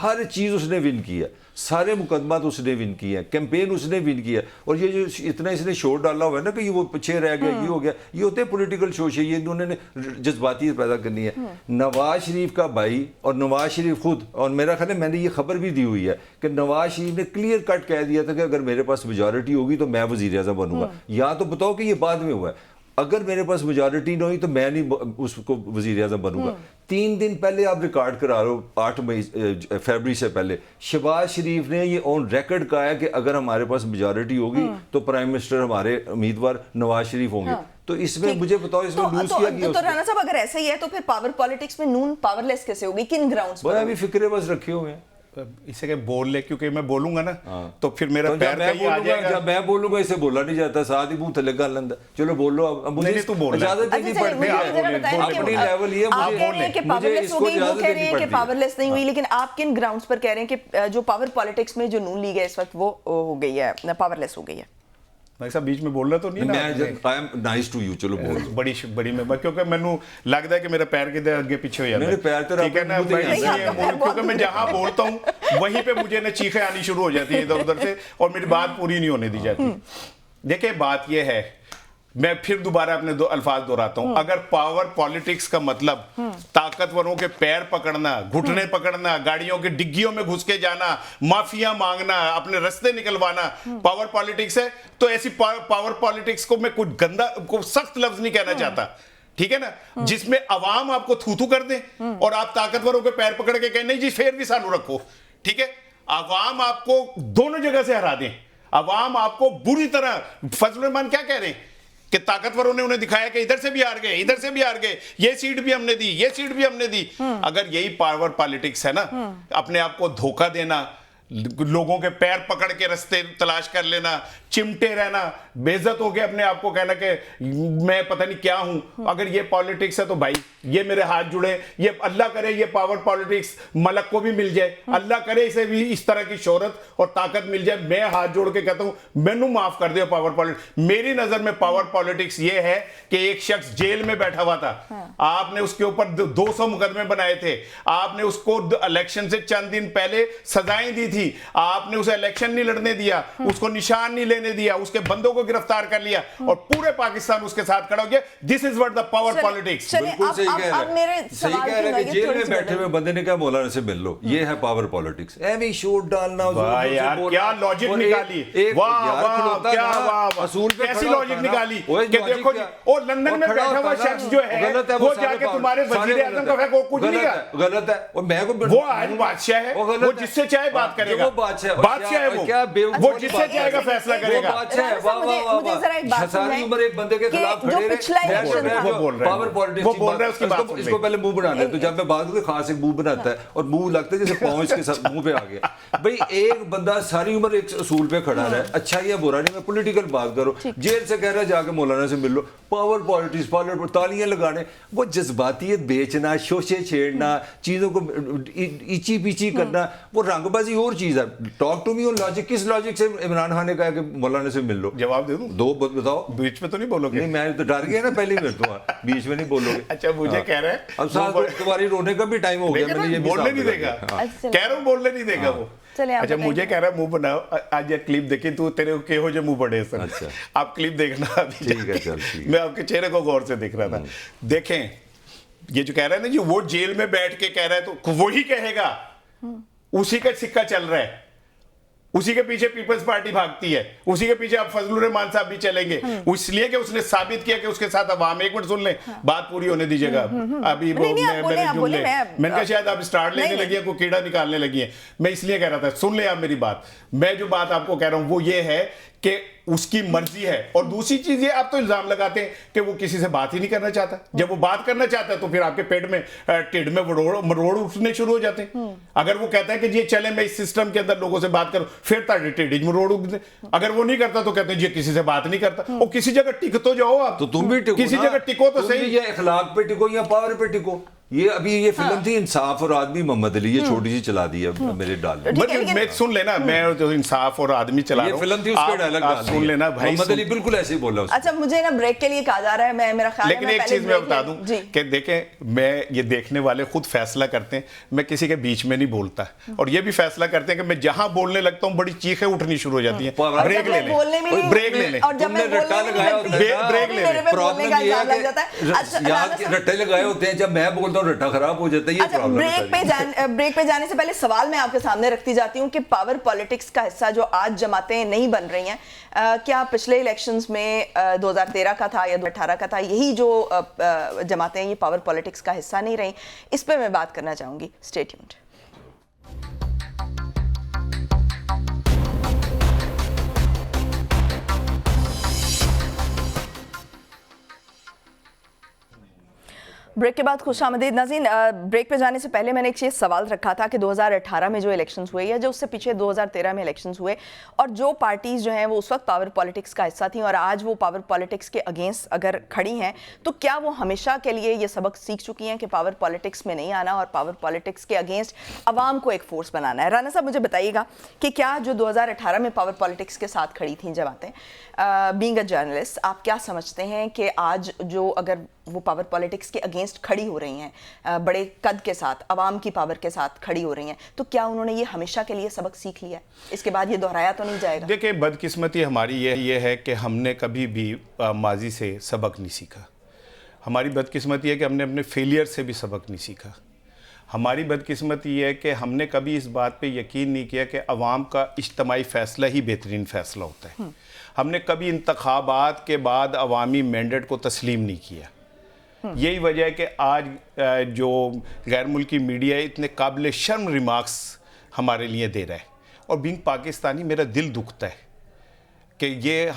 ہر چیز اس نے ون کی ہے, سارے مقدمات اس نے ون کی ہے, کیمپین اس نے ون کی ہے. اور یہ جو اتنا اس نے شور ڈالا ہوا ہے نا کہ یہ وہ پیچھے رہ گیا, یہ ہو گیا, یہ ہوتے ہیں پولیٹیکل شوش ہے, یہ انہوں نے جذباتیت پیدا کرنی ہے. نواز شریف کا بھائی اور نواز شریف خود, اور میرا خیال ہے میں نے یہ خبر بھی دی ہوئی ہے کہ نواز شریف نے کلیئر کٹ کہہ دیا تھا کہ اگر میرے پاس میجورٹی ہوگی تو میں وزیر اعظم بنوں گا. یا تو بتاؤ کہ یہ بعد میں ہوا ہے, اگر میرے پاس میجورٹی نہ ہوئی تو میں نہیں اس کو وزیر اعظم بنوں گا. 3 دن پہلے آپ ریکارڈ کرا رہے ہو, 8 فیبری سے پہلے شہباز شریف نے یہ آن ریکارڈ کہا ہے کہ اگر ہمارے پاس میجورٹی ہوگی تو پرائم منسٹر ہمارے امیدوار نواز شریف ہوں گے. تو اس میں مجھے بتاؤ اس میں لوز کیا گیا؟ تو رانا صاحب اگر ایسا ہی ہے تو پھر پاور پالیٹکس میں نون پاور لیس کیسے ہوگی, کن گراؤنڈز پر؟ ابھی فکرے بس رکھے ہوئے ہیں, इसे क्या बोल ले, क्योंकि मैं बोलूंगा ना तो फिर मेरा तो पैर कहीं आ जाएगा। जब मैं बोलूंगा इसे बोला नहीं जाता, साथ ही मुंह थले कर लेंदा। चलो बोलो, अब मुझे नहीं, तू बोल रहा है। इजाजत नहीं पड़ती है अपनी लेवल ये, मुझे इसको इजाजत कह रहे नहीं हैं कि पड़ती। पावरलेस नहीं हुई, लेकिन आप किन ग्राउंड्स पर कह रहे हैं कि जो पावर पॉलिटिक्स में जो नून लीग है इस वक्त वो हो गई है, पावरलेस हो गई है? मैं साहब बीच में बोल रहा तो नहीं ना मैं I am nice to you, चलो बोल। बड़ी मैं क्योंकि मैनू लगता है कि मेरा पैर किधर आगे पीछे हो जाता है। मेरे पैर तो ठीक है ना, मुझे मैं नहीं इसलिए आता। बोलूं क्योंकि मैं जहां बोलता हूं वहीं पे मुझे ना चीखें आनी शुरू हो जाती है इधर उधर से, और मेरी बात पूरी नहीं होने दी जाती। देखिए बात यह है, मैं फिर दोबारा अपने दो अल्फाज दोहराता हूं, अगर पावर पॉलिटिक्स का मतलब ताकतवरों के पैर पकड़ना, घुटने पकड़ना, गाड़ियों की डिग्गियों में घुस के जाना, माफिया मांगना, अपने रास्ते निकलवाना पावर पॉलिटिक्स है, तो ऐसी पावर पॉलिटिक्स को मैं कुछ गंदा, को सख्त लफ्ज नहीं कहना चाहता, ठीक है ना, जिसमें अवाम आपको थू कर दे और आप ताकतवरों के पैर पकड़ के कहें नहीं जी फेर भी सानू रखो, ठीक है। अवाम आपको दोनों जगह से हरा दें, अवाम आपको बुरी तरह, फजल रहमान क्या कह रहे हैं कि ताकतवरों ने उन्हें दिखाया कि इधर से भी हार गए, इधर से भी हार गए, ये सीट भी हमने दी, ये सीट भी हमने दी। अगर यही पावर पॉलिटिक्स है ना, अपने आप को धोखा देना, लोगों के पैर पकड़ के रास्ते तलाश कर लेना, चिमटे रहना, बेइज्जत होके अपने आप को कहना कि मैं पता नहीं क्या हूं, अगर ये पॉलिटिक्स है तो भाई ये मेरे हाथ जुड़े, ये अल्लाह करे ये पावर पॉलिटिक्स मलक को भी मिल जाए, अल्लाह करे इसे भी इस तरह की शोहरत और ताकत मिल जाए। मैं हाथ जोड़ के कहता हूं मैनू माफ कर दो पावर पॉलिटिक्स। मेरी नजर में पावर पॉलिटिक्स ये है कि एक शख्स जेल में बैठा हुआ था, आपने उसके ऊपर 200 मुकदमे बनाए थे, आपने उसको इलेक्शन से चंद दिन पहले सजाएं दी थी, आपने उसे इलेक्शन नहीं लड़ने दिया, उसको निशान नहीं लेने दिया, उसके बंदों को गिरफ्तार कर लिया और पूरे पाकिस्तान उसके साथ खड़ा हो गया। This is what the power politics. बिल्कुल सही कह रहे हैं, सही कह रहे हैं कि जेल में बैठे हुए बंदे ने कहा मौलाना से मिल लो, ये है पावर पॉलिटिक्स। एवी शोट डालना, वाह यार क्या लॉजिक निकाली, वाह वाह क्या वाह, असूल पे कैसी लॉजिक निकाली कि देखो जी वो लंदन में बैठा हुआ शख्स जो है वो जाके तुम्हारे वजीर आजम का फेंको, कुछ नहीं किया, गलत है। और मैं को वो आज बादशाह है, वो जिससे चाहे बात करेगा, वो बादशाह है, वो जिससे चाहेगा फैसला करेगा। मुझे जरा एक बात सारी उम्र एक बंदे के खिलाफ खड़े रहे, वो बोल रहा है, पावर पॉलिटिक्स वो बोल रहा है, उसकी बात सुन ले। इसको पहले मुंह बना ले, तो जब मैं बात करता खास एक मुंह बनाता है और मुंह लगता है जैसे पांव इसके साथ मुंह पे आ गया। भाई एक बंदा सारी उम्र एक असूल पे खड़ा रहा है, अच्छा या बुरा नहीं, मैं पॉलिटिकल बात करो, जेल से कह रहा है जाके मौलाना से मिल लो, पावर पॉलिटिक्स, पावर तालियां लगाने, वो जज्बातियत बेचना, शोशे छेड़ना, चीजों को इची पीची करना, वो रंगबाजी और चीज है। Talk to me on logic, किस लॉजिक से इमरान खान ने कहा कि मौलाना से मिल लो? जवाब दे दूं? दो बताओ, बीच में तो नहीं बोलोगे? नहीं मैं तो डर गया ना पहले ही, मेरे तो बीच में नहीं बोलोगे। अच्छा मुझे कह रहे हैं अब साथ तुम्हारी रोने का भी टाइम हो गया, मैंने ये भी बोलने नहीं देगा, कह रहा हूं बोलने नहीं देगा वो। अच्छा मुझे कह रहा है मुंह बनाओ, आज ये क्लिप देखी तू, तेरे के हो जो मुंह बड़े सर। अच्छा आप क्लिप देखना अभी, ठीक है चल ठीक है। मैं आपके चेहरे को गौर से देख रहा था। देखें ये जो कह रहा है ना जी वो जेल में बैठ के कह रहा है, तो वही कहेगा, उसी का सिक्का चल रहा है, उसी के पीछे पीपल्स पार्टी भागती है, उसी के पीछे अब फजलुर रहमान साहब भी चलेंगे, इसलिए कि उसने साबित किया कि उसके साथ अवाम, एक मिनट सुन लें, बात पूरी होने दीजिएगा अभी, मैंने कहा शायद आप स्टार्ट लेने लगी है, कोई कीड़ा निकालने लगी है, मैं इसलिए कह रहा था सुन ले आप मेरी बात। मैं जो बात आपको कह रहा हूं वो ये है कि उसकी मर्जी है, और दूसरी चीज ये आप तो इल्जाम लगाते हैं कि वो किसी से बात ही नहीं करना चाहता। जब वो बात करना चाहता है तो फिर आपके पेट में टिड में मरोड़ उठने शुरू हो जाते हैं। अगर वो कहता है कि ये चले मैं इस सिस्टम के अंदर लोगों से बात करूं, फिर टिड मरोड़ उठते। अगर वो नहीं करता तो कहते हैं ये किसी से बात नहीं करता। और किसी जगह टिक तो जाओ आप, तो तुम भी टिको, किसी जगह टिको तो सही, या इखलाक पे टिको या पावर पे टिको। ये अभी ये फिल्म थी इंसाफ और आदमी मोहम्मद अली, ये छोटी सी चला दी है मेरे डाल में। मैं सुन लेना, मैं जो इंसाफ और आदमी चला रहा हूं, ये फिल्म थी उसका डायलॉग डाल सुन लेना भाई, मोहम्मद अली बिल्कुल ऐसे ही बोला। अच्छा मुझे ना ब्रेक के लिए कहा जा रहा है, मैं मेरा ख्याल है लेकिन एक चीज मैं बता दूं कि देखें मैं ये देखने वाले खुद फैसला करते हैं, मैं किसी के बीच में नहीं बोलता, और ये भी फैसला करते हैं कि मैं जहां बोलने लगता हूं बड़ी चीखें उठनी शुरू हो जाती हैं, ब्रेक ले लें, ब्रेक ले लें, और जब मैं रट्टा लगाया ब्रेक ले लें। प्रॉब्लम ये है कि याद के रट्टे लगाए होते हैं, जब मैं बोलता हूं रट्टा खराब हो जाता है। अच्छा ब्रेक पे जाने से पहले सवाल मैं आपके सामने रखती जाती हूँ कि पावर पॉलिटिक्स का हिस्सा जो आज जमातें नहीं बन रही हैं, क्या पिछले इलेक्शंस में 2013 का था या 2018 का था, यही जो जमातें ये पावर पॉलिटिक्स का हिस्सा नहीं रही? इस पे मैं बात करना चाहूंगी, स्टे ट्यून्ड। ब्रेक के बाद खुश आमदीद नाज़रीन। ब्रेक पे जाने से पहले मैंने एक चीज़ सवाल रखा था कि 2018 में जो इलेक्शंस हुए या जो उससे पीछे 2013 में इलेक्शंस हुए, और जो पार्टीज़ जो हैं वो उस वक्त पावर पॉलिटिक्स का हिस्सा थी और आज वो पावर पॉलिटिक्स के अगेंस्ट अगर खड़ी हैं, तो क्या वो हमेशा के लिए ये सबक सीख चुकी हैं कि पावर पॉलिटिक्स में नहीं आना और पावर पॉलिटिक्स के अगेंस्ट आवाम को एक फोर्स बनाना है? राना साहब, मुझे बताइएगा कि क्या जो 2018 में पावर पॉलिटिक्स के साथ खड़ी थी जमातें, बीइंग अ जर्नलिस्ट, आप क्या समझते हैं कि आज जो अगर वो पावर पॉलिटिक्स के अगेंस्ट खड़ी हो रही हैं, बड़े कद के साथ, आवाम की पावर के साथ खड़ी हो रही हैं, तो क्या उन्होंने ये हमेशा के लिए सबक सीख लिया है? इसके बाद ये दोहराया तो नहीं जाएगा? देखिए, बदकिस्मती हमारी ये है कि हमने कभी भी माजी से सबक नहीं सीखा। हमारी बदकिस्मती है कि हमने अपने फेलियर से भी सबक नहीं सीखा। हमारी बदकिस्मती ये है कि हमने कभी इस बात पे यकीन नहीं किया कि अवाम का इज्तमाही फ़ैसला ही बेहतरीन फ़ैसला होता है। हमने कभी इंतखाबात के बाद अवामी मैंडेट को तस्लीम नहीं किया। यही वजह है कि आज जो गैर मुल्की मीडिया इतने काबिल शर्म रिमार्क्स हमारे लिए दे रहा है, और बीइंग पाकिस्तानी मेरा दिल दुखता है कि ये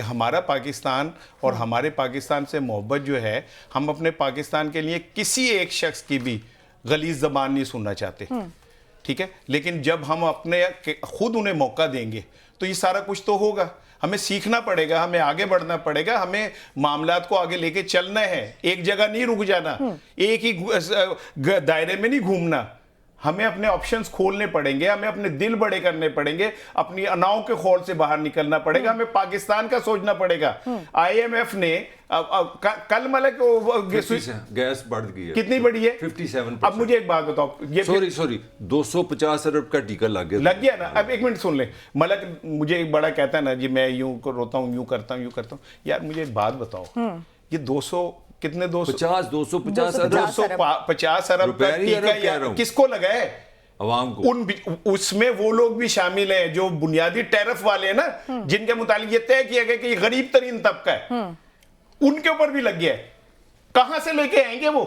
हमारा पाकिस्तान और हमारे पाकिस्तान से मोहब्बत जो है, हम अपने पाकिस्तान के लिए किसी एक शख्स की भी गलीज़ ज़बान नहीं सुनना चाहते, ठीक है? लेकिन जब हम अपने खुद उन्हें मौका देंगे तो ये सारा कुछ तो होगा। हमें सीखना पड़ेगा, हमें आगे बढ़ना पड़ेगा, हमें मामलात को आगे लेके चलना है, एक जगह नहीं रुक जाना, एक ही दायरे में नहीं घूमना। हमें अपने ऑप्शंस खोलने पड़ेंगे, हमें अपने दिल बड़े करने पड़ेंगे, अपनी अनाओं के खौल से बाहर निकलना पड़ेगा, हमें पाकिस्तान का सोचना पड़ेगा। IMF ने कल मलक गैस बढ़ गई है, कितनी बढ़ी है? 57%। अब मुझे एक बात बताओ, ये सॉरी 250 अरब का टीका लग गया ना। अब एक मिनट सुन ले, मलक मुझे एक बड़ा कहता है ना जी, मैं यूं रोता हूँ, यूं करता हूँ। यार मुझे एक बात बताओ, ये 250 अरब का टीका किसको लगा है? अवाम को। उसमें वो लोग भी शामिल हैं जो बुनियादी टैरिफ वाले हैं ना, जिनके मुतालिक ये तय किया गया कि ये गरीब तरीन तबका है, उनके ऊपर भी लग गया है। कहां से लेके आएंगे वो?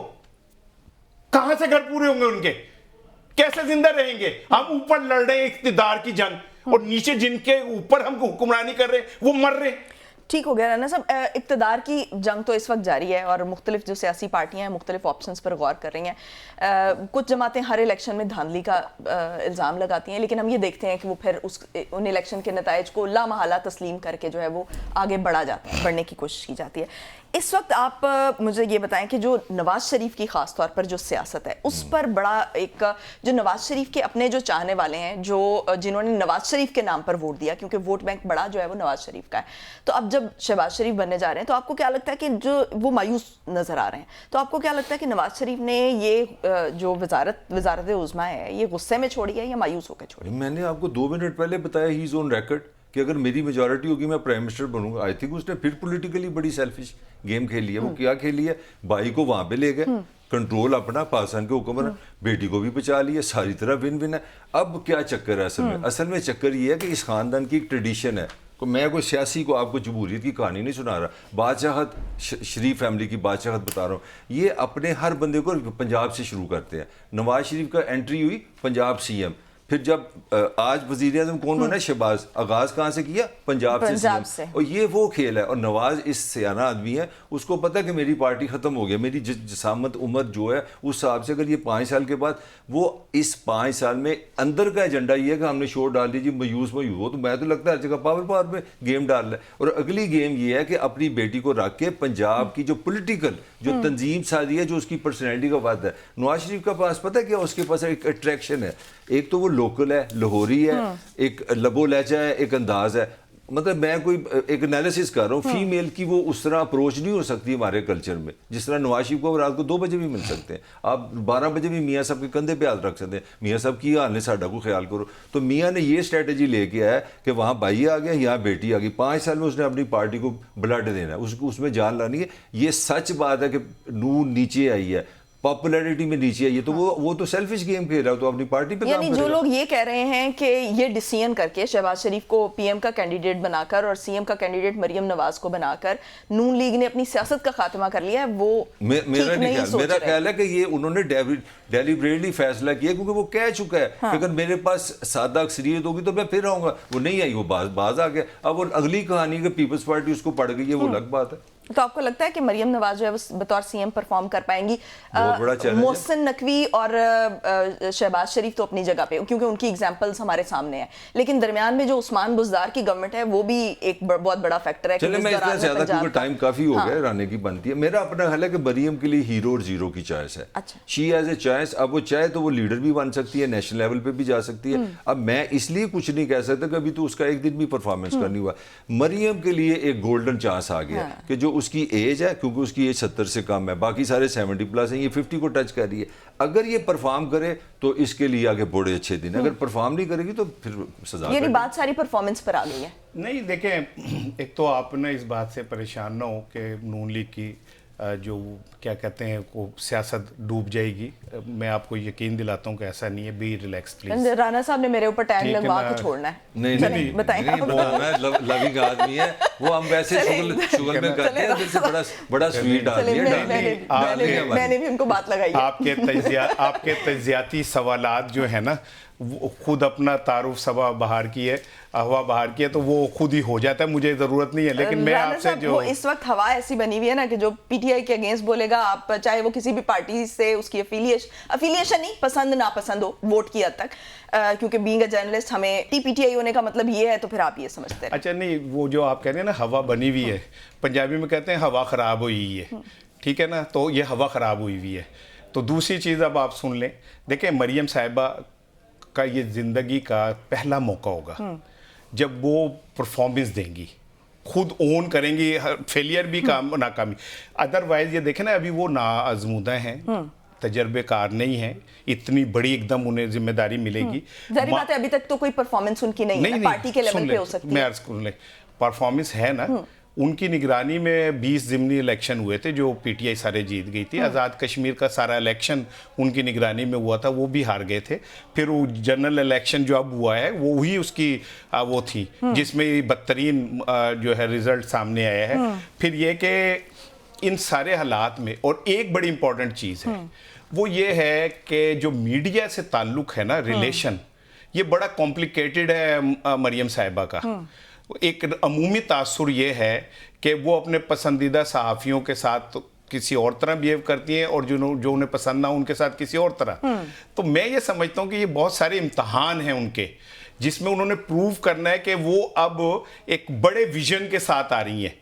कहां से घर पूरे होंगे उनके? कैसे जिंदा रहेंगे? हम ऊपर लड़ रहे हैं इख्तिदार की जंग, और नीचे जिनके ऊपर हम हुक्मरानी कर रहे हैं वो मर रहे हैं। ठीक हो गया राना साहब, इक़्तिदार की जंग तो इस वक्त जारी है और मुख्तलिफ जो सियासी पार्टियां हैं मुख्तलिफ ऑप्शंस पर गौर कर रही हैं। कुछ जमातें हर इलेक्शन में धांधली का इल्ज़ाम लगाती हैं, लेकिन हम ये देखते हैं कि वो फिर उन इलेक्शन के नताइज को लामहला तस्लीम करके जो है वो आगे बढ़ने की कोशिश की जाती है। इस वक्त आप मुझे ये बताएं कि जो नवाज़ शरीफ की ख़ास तौर पर जो सियासत है, उस पर बड़ा एक जो नवाज़ शरीफ के अपने जो चाहने वाले हैं, जिन्होंने नवाज़ शरीफ के नाम पर वोट दिया, क्योंकि वोट बैंक बड़ा जो है वो नवाज़ शरीफ का है, तो अब जब शहबाज शरीफ बनने जा रहे हैं तो आपको क्या लगता है कि जो वो मायूस नज़र आ रहे हैं, तो आपको क्या लगता है कि नवाज़ शरीफ ने ये जो वज़ारत उज़्मा है ये गुस्से में छोड़ी है या मायूस होकर छोड़ी? मैंने आपको 2 मिनट पहले बताया, ही इज़ ऑन रिकॉर्ड कि अगर मेरी मेजॉरिटी होगी मैं प्राइम मिनिस्टर बनूंगा। आई थिंक उसने फिर पॉलिटिकली बड़ी सेल्फिश गेम खेली है। वो क्या खेली है? भाई को वहां पे ले गए, कंट्रोल अपना पाकिस्तान के हुक्मरान, बेटी को भी बचा लिया, सारी तरह विन विन है। अब क्या चक्कर है असल में चक्कर ये है कि इस खानदान की एक ट्रेडिशन है। मैं कोई सियासी को आपको जमहूरियत की कहानी नहीं सुना रहा, बादशाहत, शरीफ फैमिली की बादशाहत बता रहा हूँ। ये अपने हर बंदे को पंजाब से शुरू करते हैं। नवाज शरीफ का एंट्री हुई पंजाब CM, फिर जब आज वज़ीर आज़म कौन बना? शहबाज। आगाज़ कहाँ से किया? पंजाब से। और ये वो खेल है, और नवाज इस सियाना आदमी है, उसको पता है कि मेरी पार्टी ख़त्म हो गई, मेरी जिसामत उम्र जो है उस हिसाब से, अगर ये 5 साल के बाद, वो इस 5 साल में अंदर का एजेंडा ये है कि हमने शोर डाल दी जी मायूस हो, तो मैं तो लगता है हर जगह पावर में गेम डाल रहा है। और अगली गेम ये है कि अपनी बेटी को रख के पंजाब की जो पोलिटिकल जो तंजीम साजी है, जो उसकी पर्सनैलिटी का वादा है, नवाज शरीफ का पास पता है क्या? उसके पास एक अट्रैक्शन है, एक तो वो लोकल है, लाहौरी है, एक लबो लहजा है, एक अंदाज है। मतलब मैं कोई एक एनालिसिस कर रहा हूँ, फीमेल की वो उस तरह अप्रोच नहीं हो सकती हमारे कल्चर में, जिस तरह नवाज शरीफ को रात को 2 बजे भी मिल सकते हैं, आप 12 बजे भी मियाँ साहब के कंधे पे हाथ रख सकते हैं, मियाँ साहब की हाल ने साडा को ख्याल करो। तो मियाँ ने ये स्ट्रेटजी लेके आया कि वहाँ भाई आ गया, यहाँ बेटी आ गई, 5 साल में उसने अपनी पार्टी को ब्लड देना है, उसको उसमें जान लानी है। ये सच बात है कि नून नीचे आई है, पॉपुलैरिटी में नीचे आई है, तो वो तो सेल्फिश गेम खेल रहा है, तो अपनी पार्टी पे यानी जो लोग ये कह रहे हैं कि ये डिसीजन करके शहबाज शरीफ को PM का कैंडिडेट बनाकर और CM का कैंडिडेट मरियम नवाज को बनाकर नून लीग ने अपनी सियासत का खात्मा कर लिया है, वो मेरा ख्याल है कि ये उन्होंने डेलिबरेटली फैसला किया, क्योंकि वो कह चुका है कि अगर मेरे पास सादा अक्सरियत होगी तो मैं फिर आऊंगा। वो नहीं आई, वो बाज आ गया। अब वो अगली कहानी कि पीपल्स पार्टी उसको पड़ गई है, वो अलग बात है। تو آپ کو لگتا ہے کہ مریم نواز جو ہے وہ بطور سی ایم پرفارم کر پائیں گی؟ بہت بڑا چیلنج ہے۔ محسن نقوی اور شہباز شریف تو اپنی جگہ پہ، کیونکہ ان کی ایگزامپلز ہمارے سامنے ہیں، لیکن درمیان میں جو عثمان بزدار کی گورنمنٹ ہے وہ بھی ایک بہت بڑا فیکٹر ہے۔ چلے میں اتنا زیادہ کیونکہ ٹائم کافی ہو گیا رہنے کی بنتی ہے، میرا اپنا خیال ہے کہ مریم کے لیے ہیرو اور زیرو کی چوائس ہے۔ شی ایز اے چوائس، اب وہ چاہے تو وہ لیڈر بھی بن سکتی ہے، نیشنل لیول پہ بھی جا سکتی ہے۔ اب میں اس لیے کچھ نہیں کہہ سکتا کہ ابھی تو اس کا ایک دن بھی پرفارمنس کرنی ہوا۔ مریم کے لیے ایک گولڈن چانس آ گیا کہ جو اس کی ایج ہے، کیونکہ اس کی ایج 70 سے کم ہے، باقی سارے 70 پلس ہیں، یہ 50 کو ٹچ کر رہی ہے۔ اگر یہ پرفارم کرے تو اس کے لیے آگے بڑے اچھے دن، اگر پرفارم نہیں کرے گی تو پھر سزا۔ یعنی بات ساری پرفارمنس پر آ گئی ہے۔ نہیں دیکھیں، ایک تو آپ نے اس بات سے پریشان نہ ہو کہ نون لیگ کی جو کیا کہتے ہیں وہ سیاست ڈوب جائے گی، میں آپ کو یقین دلاتا ہوں کہ ایسا نہیں ہے، بی ریلیکس پلیز۔ رانا صاحب نے میرے اوپر ٹینگ لگوا کے چھوڑنا ہے۔ نہیں بتائیں لونگ آدمی ہے وہ، ہم ویسے شغل میں کرتے ہیں، دل سے بڑا سویٹ آدمی ہے۔ میں نے بھی ان کو بات لگائی ہے۔ آپ کے تجزیاتی سوالات جو ہے نا، وہ خود اپنا تعارف سبا بہار کی ہے، ہوا بہار کی ہے، تو وہ خود ہی ہو جاتا ہے، مجھے ضرورت نہیں ہے۔ لیکن میں آپ سے جو اس وقت ہوا ایسی بنی ہوئی ہے نا کہ جو پی ٹی آئی کے اگینسٹ بولے گا، آپ چاہے وہ کسی بھی پارٹی سے اس کی افیلیشن نہیں، پسند ناپسند ہو ووٹ کی حد تک، کیونکہ بینگ اے جرنلسٹ ہمیں پی ٹی آئی ہونے کا مطلب یہ ہے، تو پھر آپ یہ سمجھتے ہیں۔ اچھا نہیں، وہ جو آپ کہہ رہے ہیں نا ہوا بنی ہوئی ہے، پنجابی میں کہتے ہیں ہوا خراب ہوئی ہے، ٹھیک ہے نا، تو یہ ہوا خراب ہوئی ہوئی ہے۔ تو دوسری چیز اب آپ سن لیں، دیکھیں مریم صاحبہ کا یہ زندگی کا پہلا موقع ہوگا جب وہ پرفارمنس دیں گی، خود اون کریں گی، فیلئر بھی ناکامی۔ ادروائز یہ دیکھیں نا، ابھی وہ ناآزمودہ ہیں، تجربے کار نہیں ہیں، اتنی بڑی ایک دم انہیں ذمہ داری ملے گی۔ ظاہری بات ہے ابھی تک تو کوئی پرفارمنس ان کی نہیں ہے، پارٹی کے لیول پہ ہو سکتی ہے۔ میں عرض کر لیں، پرفارمنس ہے نا، ان کی نگرانی میں 20 ضمنی الیکشن ہوئے تھے جو پی ٹی آئی سارے جیت گئی تھی۔ آزاد کشمیر کا سارا الیکشن ان کی نگرانی میں ہوا تھا، وہ بھی ہار گئے تھے۔ پھر وہ جنرل الیکشن جو اب ہوا ہے وہی اس کی وہ تھی جس میں بدترین جو ہے رزلٹ سامنے آیا ہے۔ پھر یہ کہ ان سارے حالات میں، اور ایک بڑی امپورٹنٹ چیز ہے وہ یہ ہے کہ جو میڈیا سے تعلق ہے نا، ریلیشن، یہ بڑا کمپلیکیٹڈ ہے مریم صاحبہ کا۔ ایک عمومی تاثر یہ ہے کہ وہ اپنے پسندیدہ صحافیوں کے ساتھ کسی اور طرح بیہیو کرتی ہیں، اور جو انہیں پسند نہ ان کے ساتھ کسی اور طرح۔ تو میں یہ سمجھتا ہوں کہ یہ بہت سارے امتحان ہیں ان کے، جس میں انہوں نے پروو کرنا ہے کہ وہ اب ایک بڑے ویژن کے ساتھ آ رہی ہیں،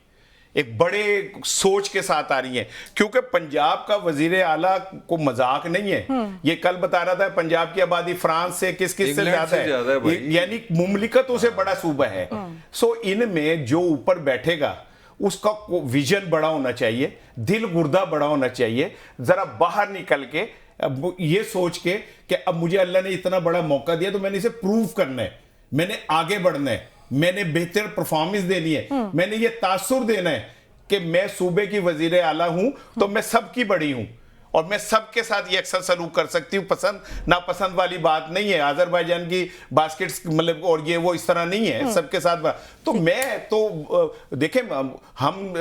ایک بڑے سوچ کے ساتھ آ رہی ہیں، کیونکہ پنجاب کا وزیر اعلیٰ کو مذاق نہیں ہے۔ یہ کل بتا رہا تھا پنجاب کی آبادی فرانس سے کس سے زیادہ ہے، یعنی مملکتوں سے بڑا صوبہ ہے۔ سو ان میں جو اوپر بیٹھے گا اس کا ویژن بڑا ہونا چاہیے، دل گردہ بڑا ہونا چاہیے، ذرا باہر نکل کے یہ سوچ کے کہ اب مجھے اللہ نے اتنا بڑا موقع دیا تو میں نے اسے پروو کرنا ہے، میں نے آگے بڑھنا ہے، میں نے بہتر پرفارمنس دینی ہے، میں نے یہ تاثر دینا ہے کہ میں صوبے کی وزیر اعلیٰ ہوں تو میں سب کی بڑی ہوں، اور میں سب کے ساتھ یہ اکثر سلوک کر سکتی ہوں۔ پسند ناپسند والی بات نہیں ہے، آذربائیجان کی باسکٹس مطلب اور یہ وہ اس طرح نہیں ہے، سب کے ساتھ تو میں تو دیکھیں، ہم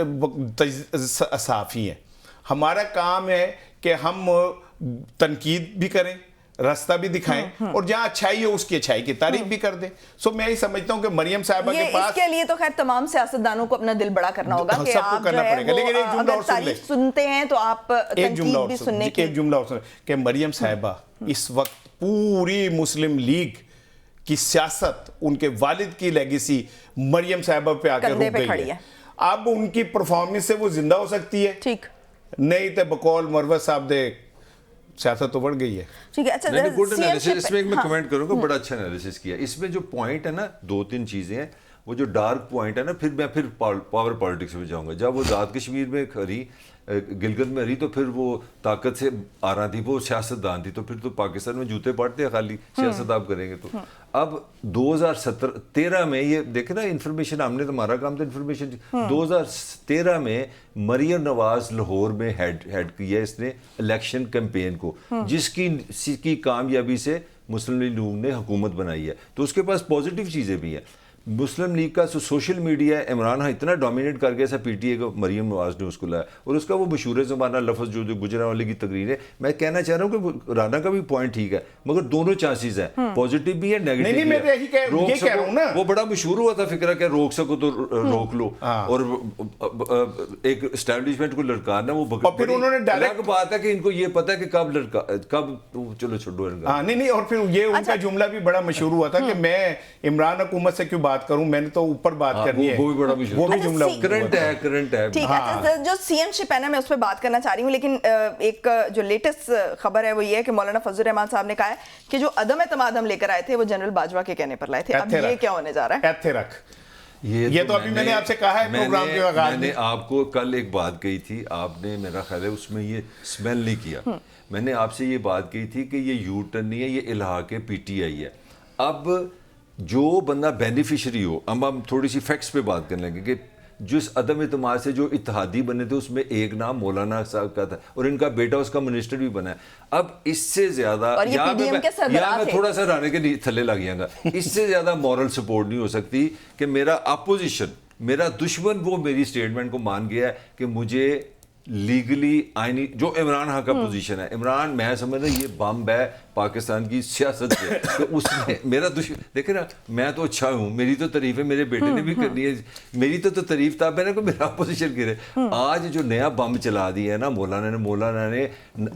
صحافی ہیں، ہمارا کام ہے کہ ہم تنقید بھی کریں، راستہ بھی دکھائیں، اور جہاں اچھائی ہو اس کی اچھائی کی تعریف بھی کر دیں۔ سو میں ہی سمجھتا ہوں کہ مریم صاحبہ کے پاس، اس کے لیے تو خیر تمام سیاستدانوں کو اپنا دل بڑا کرنا ہوگا کہ آپ جو ہے وہ اگر تعریف سنتے ہیں تو آپ تنقید بھی سننے کی۔ ایک جملہ اور سنیں کہ مریم صاحبہ اس وقت پوری مسلم لیگ کی سیاست، ان کے والد کی لیگیسی مریم صاحبہ پہ آ کے رک گئی ہے۔ اب ان کی پرفارمنس سے وہ زندہ ہو سکتی ہے، ٹھیک نہیں تو بقول مروت صاحب دے سیاست تو بڑھ گئی ہے۔ ٹھیک ہے، اچھا گڈ انالیسس، اس میں میں کمنٹ کروں گا، بڑا اچھا انالیسس کیا۔ اس میں جو پوائنٹ ہے نا، 2-3 چیزیں ہیں، وہ جو ڈارک پوائنٹ ہے نا، پھر میں پاور پالیٹکس میں جاؤں گا۔ جب وہ آزاد کشمیر میں کھری، گلگت میں رہی، تو پھر وہ طاقت سے آ رہا تھی، وہ سیاست دان تھی، تو پھر تو پاکستان میں جوتے پڑتے ہیں خالی سیاست آپ کریں گے تو۔ اب 2013 میں یہ دیکھیں نا، انفارمیشن ہم نے، تمہارا کام تھا انفارمیشن۔ 2013 میں مریم نواز لاہور میں ہیڈ کیا اس نے الیکشن کیمپین کو، جس کی کامیابی سے مسلم لیگ نون نے حکومت بنائی ہے، تو اس کے پاس پازیٹیو چیزیں بھی ہیں۔ مسلم لیگ کا سوشل میڈیا ہے، عمران خان اتنا ڈومینیٹ کر گیا ایسا پی ٹی اے کو مریم نواز نے اس کو لایا، اور اس کا وہ مشہور زمانہ لفظ جو گجرانوالے کی تقریر ہے. میں کہنا چاہ رہا ہوں کہ رانا کا بھی پوائنٹ ٹھیک ہے، مگر دونوں چانسز ہیں، پازیٹیو بھی ہے نیگیٹو بھی ہے. یہ کہہ رہا ہوں نا، وہ بڑا مشہور ہوا تھا فکرہ کہ روک سکو تو روک لو، اور ایک اسٹیبلشمنٹ کو لڑکانا، وہ پھر انہوں نے الگ بات ہے کہ ان کو یہ پتا ہے کہ کب چلو چھوڑو. نہیں، اور پھر یہ ان کا جملہ بھی بڑا مشہور ہوا تھا کہ میں عمران حکومت سے کیوں بات کروں، میں نے تو اوپر بات کرنی ہے. وہ بھی بڑا مشہور، وہ بھی جملہ کرنٹ ہے. ٹھیک ہے، جو سی ایم شپ ہے نا، میں اس پہ بات کرنا چاہ رہی ہوں، لیکن ایک جو لیٹسٹ خبر ہے وہ یہ ہے کہ مولانا فضل الرحمان صاحب نے کہا ہے کہ جو عدم اعتماد ہم لے کر آئے تھے وہ جنرل باجوہ کے کہنے پر لائے تھے. اب یہ کیا ہونے جا رہا ہے؟ ایتھے رکھ، یہ تو ابھی میں نے آپ سے کہا ہے پروگرام کے آغاز میں نے آپ کو کل ایک بات کہی تھی، آپ نے میرا خیال ہے اس میں یہ سمیل نہیں کیا. میں نے آپ سے یہ بات کہی تھی کہ یہ یو ٹرن نہیں ہے، یہ الحاق پی ٹی آئی ہے. اب جو بندہ بینیفیشری ہو، ہم تھوڑی سی فیکٹس پہ بات کرنے لگے کہ جس عدم اعتماد سے جو اتحادی بنے تھے اس میں ایک نام مولانا صاحب کا تھا، اور ان کا بیٹا اس کا منسٹر بھی بنا ہے. اب اس سے زیادہ یہاں میں تھوڑا سا رانے کے تھلے لگ جاؤں گا، اس سے زیادہ مورل سپورٹ نہیں ہو سکتی کہ میرا اپوزیشن، میرا دشمن وہ میری سٹیٹمنٹ کو مان گیا ہے کہ مجھے لیگلی آئینی، جو عمران خان کا پوزیشن ہے، عمران میں سمجھتا یہ بمب ہے پاکستان کی سیاست سے، تو اس میں میرا دشمن دیکھیں نا، میں تو اچھا ہوں، میری تو تعریف ہے، میرے بیٹے نے بھی کرنی ہے، میری تو تعریف تھا، میں نے کہا میرا اپوزیشن کرے. آج جو نیا بم چلا دیا ہے نا مولانا نے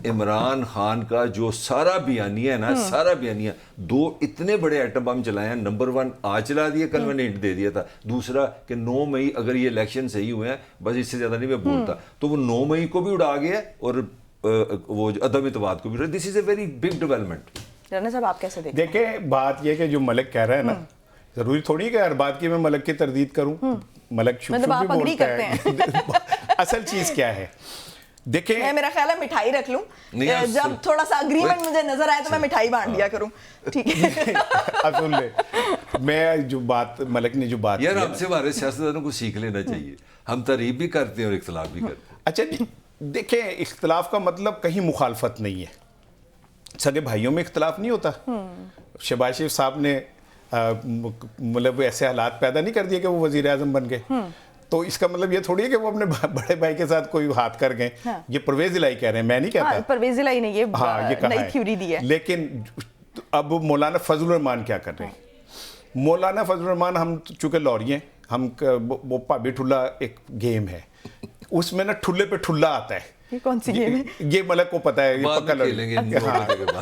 عمران خان کا جو سارا بیانیہ ہے نا، سارا بیانیہ، دو اتنے بڑے ایٹم بم چلائے ہیں. نمبر 1 آج چلا دیا، کل میں نے ہنٹ دے دیا تھا. دوسرا کہ 9 مئی اگر یہ الیکشن صحیح ہوئے ہیں، بس اس سے زیادہ نہیں میں بولتا، تو وہ 9 مئی کو بھی اڑا گیا اور وہ عدم اعتماد کو بھی. This is a very big development. Rana صاحب آپ کیسے دیکھیں؟ دیکھیں بات یہ کہ جو ملک کہہ رہا ہے نا، ضروری تھوڑی کہ ہر بات کی میں ملک کی تردید کروں. ملک شپ بھی بولتا ہے. اصل چیز کیا ہے دیکھیں، میں میرا خیال ہے مٹھائی رکھ لوں، جب تھوڑا سا اگریمنٹ مجھے نظر آئے تو میں مٹھائی بانٹ دیا کروں. ٹھیک ہے، اب سن لے، میں جو بات ملک نے جو بات یار ہم سے ہمارے سیاستدانوں کو سیکھ لینا چاہیے، ہم تعریف بھی کرتے ہیں اور اختلاف بھی کرتے ہیں. اچھا دیکھیں، اختلاف کا مطلب کہیں مخالفت نہیں ہے. سگے بھائیوں میں اختلاف نہیں ہوتا. شہباز شریف صاحب نے مطلب ایسے حالات پیدا نہیں کر دیے کہ وہ وزیر اعظم بن گئے، تو اس کا مطلب یہ تھوڑی ہے کہ وہ اپنے بڑے بھائی کے ساتھ کوئی ہاتھ کر گئے. یہ پرویز الہی کہہ رہے ہیں، میں نہیں کہتا. پرویز الہی نے یہ نئی تھیوری دی ہے. لیکن اب مولانا فضل الرحمان کیا کر رہے ہیں؟ مولانا فضل الرحمان، ہم چونکہ لوری ہیں، ہم وہ پابی ٹھلا ایک گیم ہے، اس میں نا ٹھلے پہ ٹھلا آتا ہے. یہ کون سی گیم ہے؟ یہ ملک کو پتا ہے،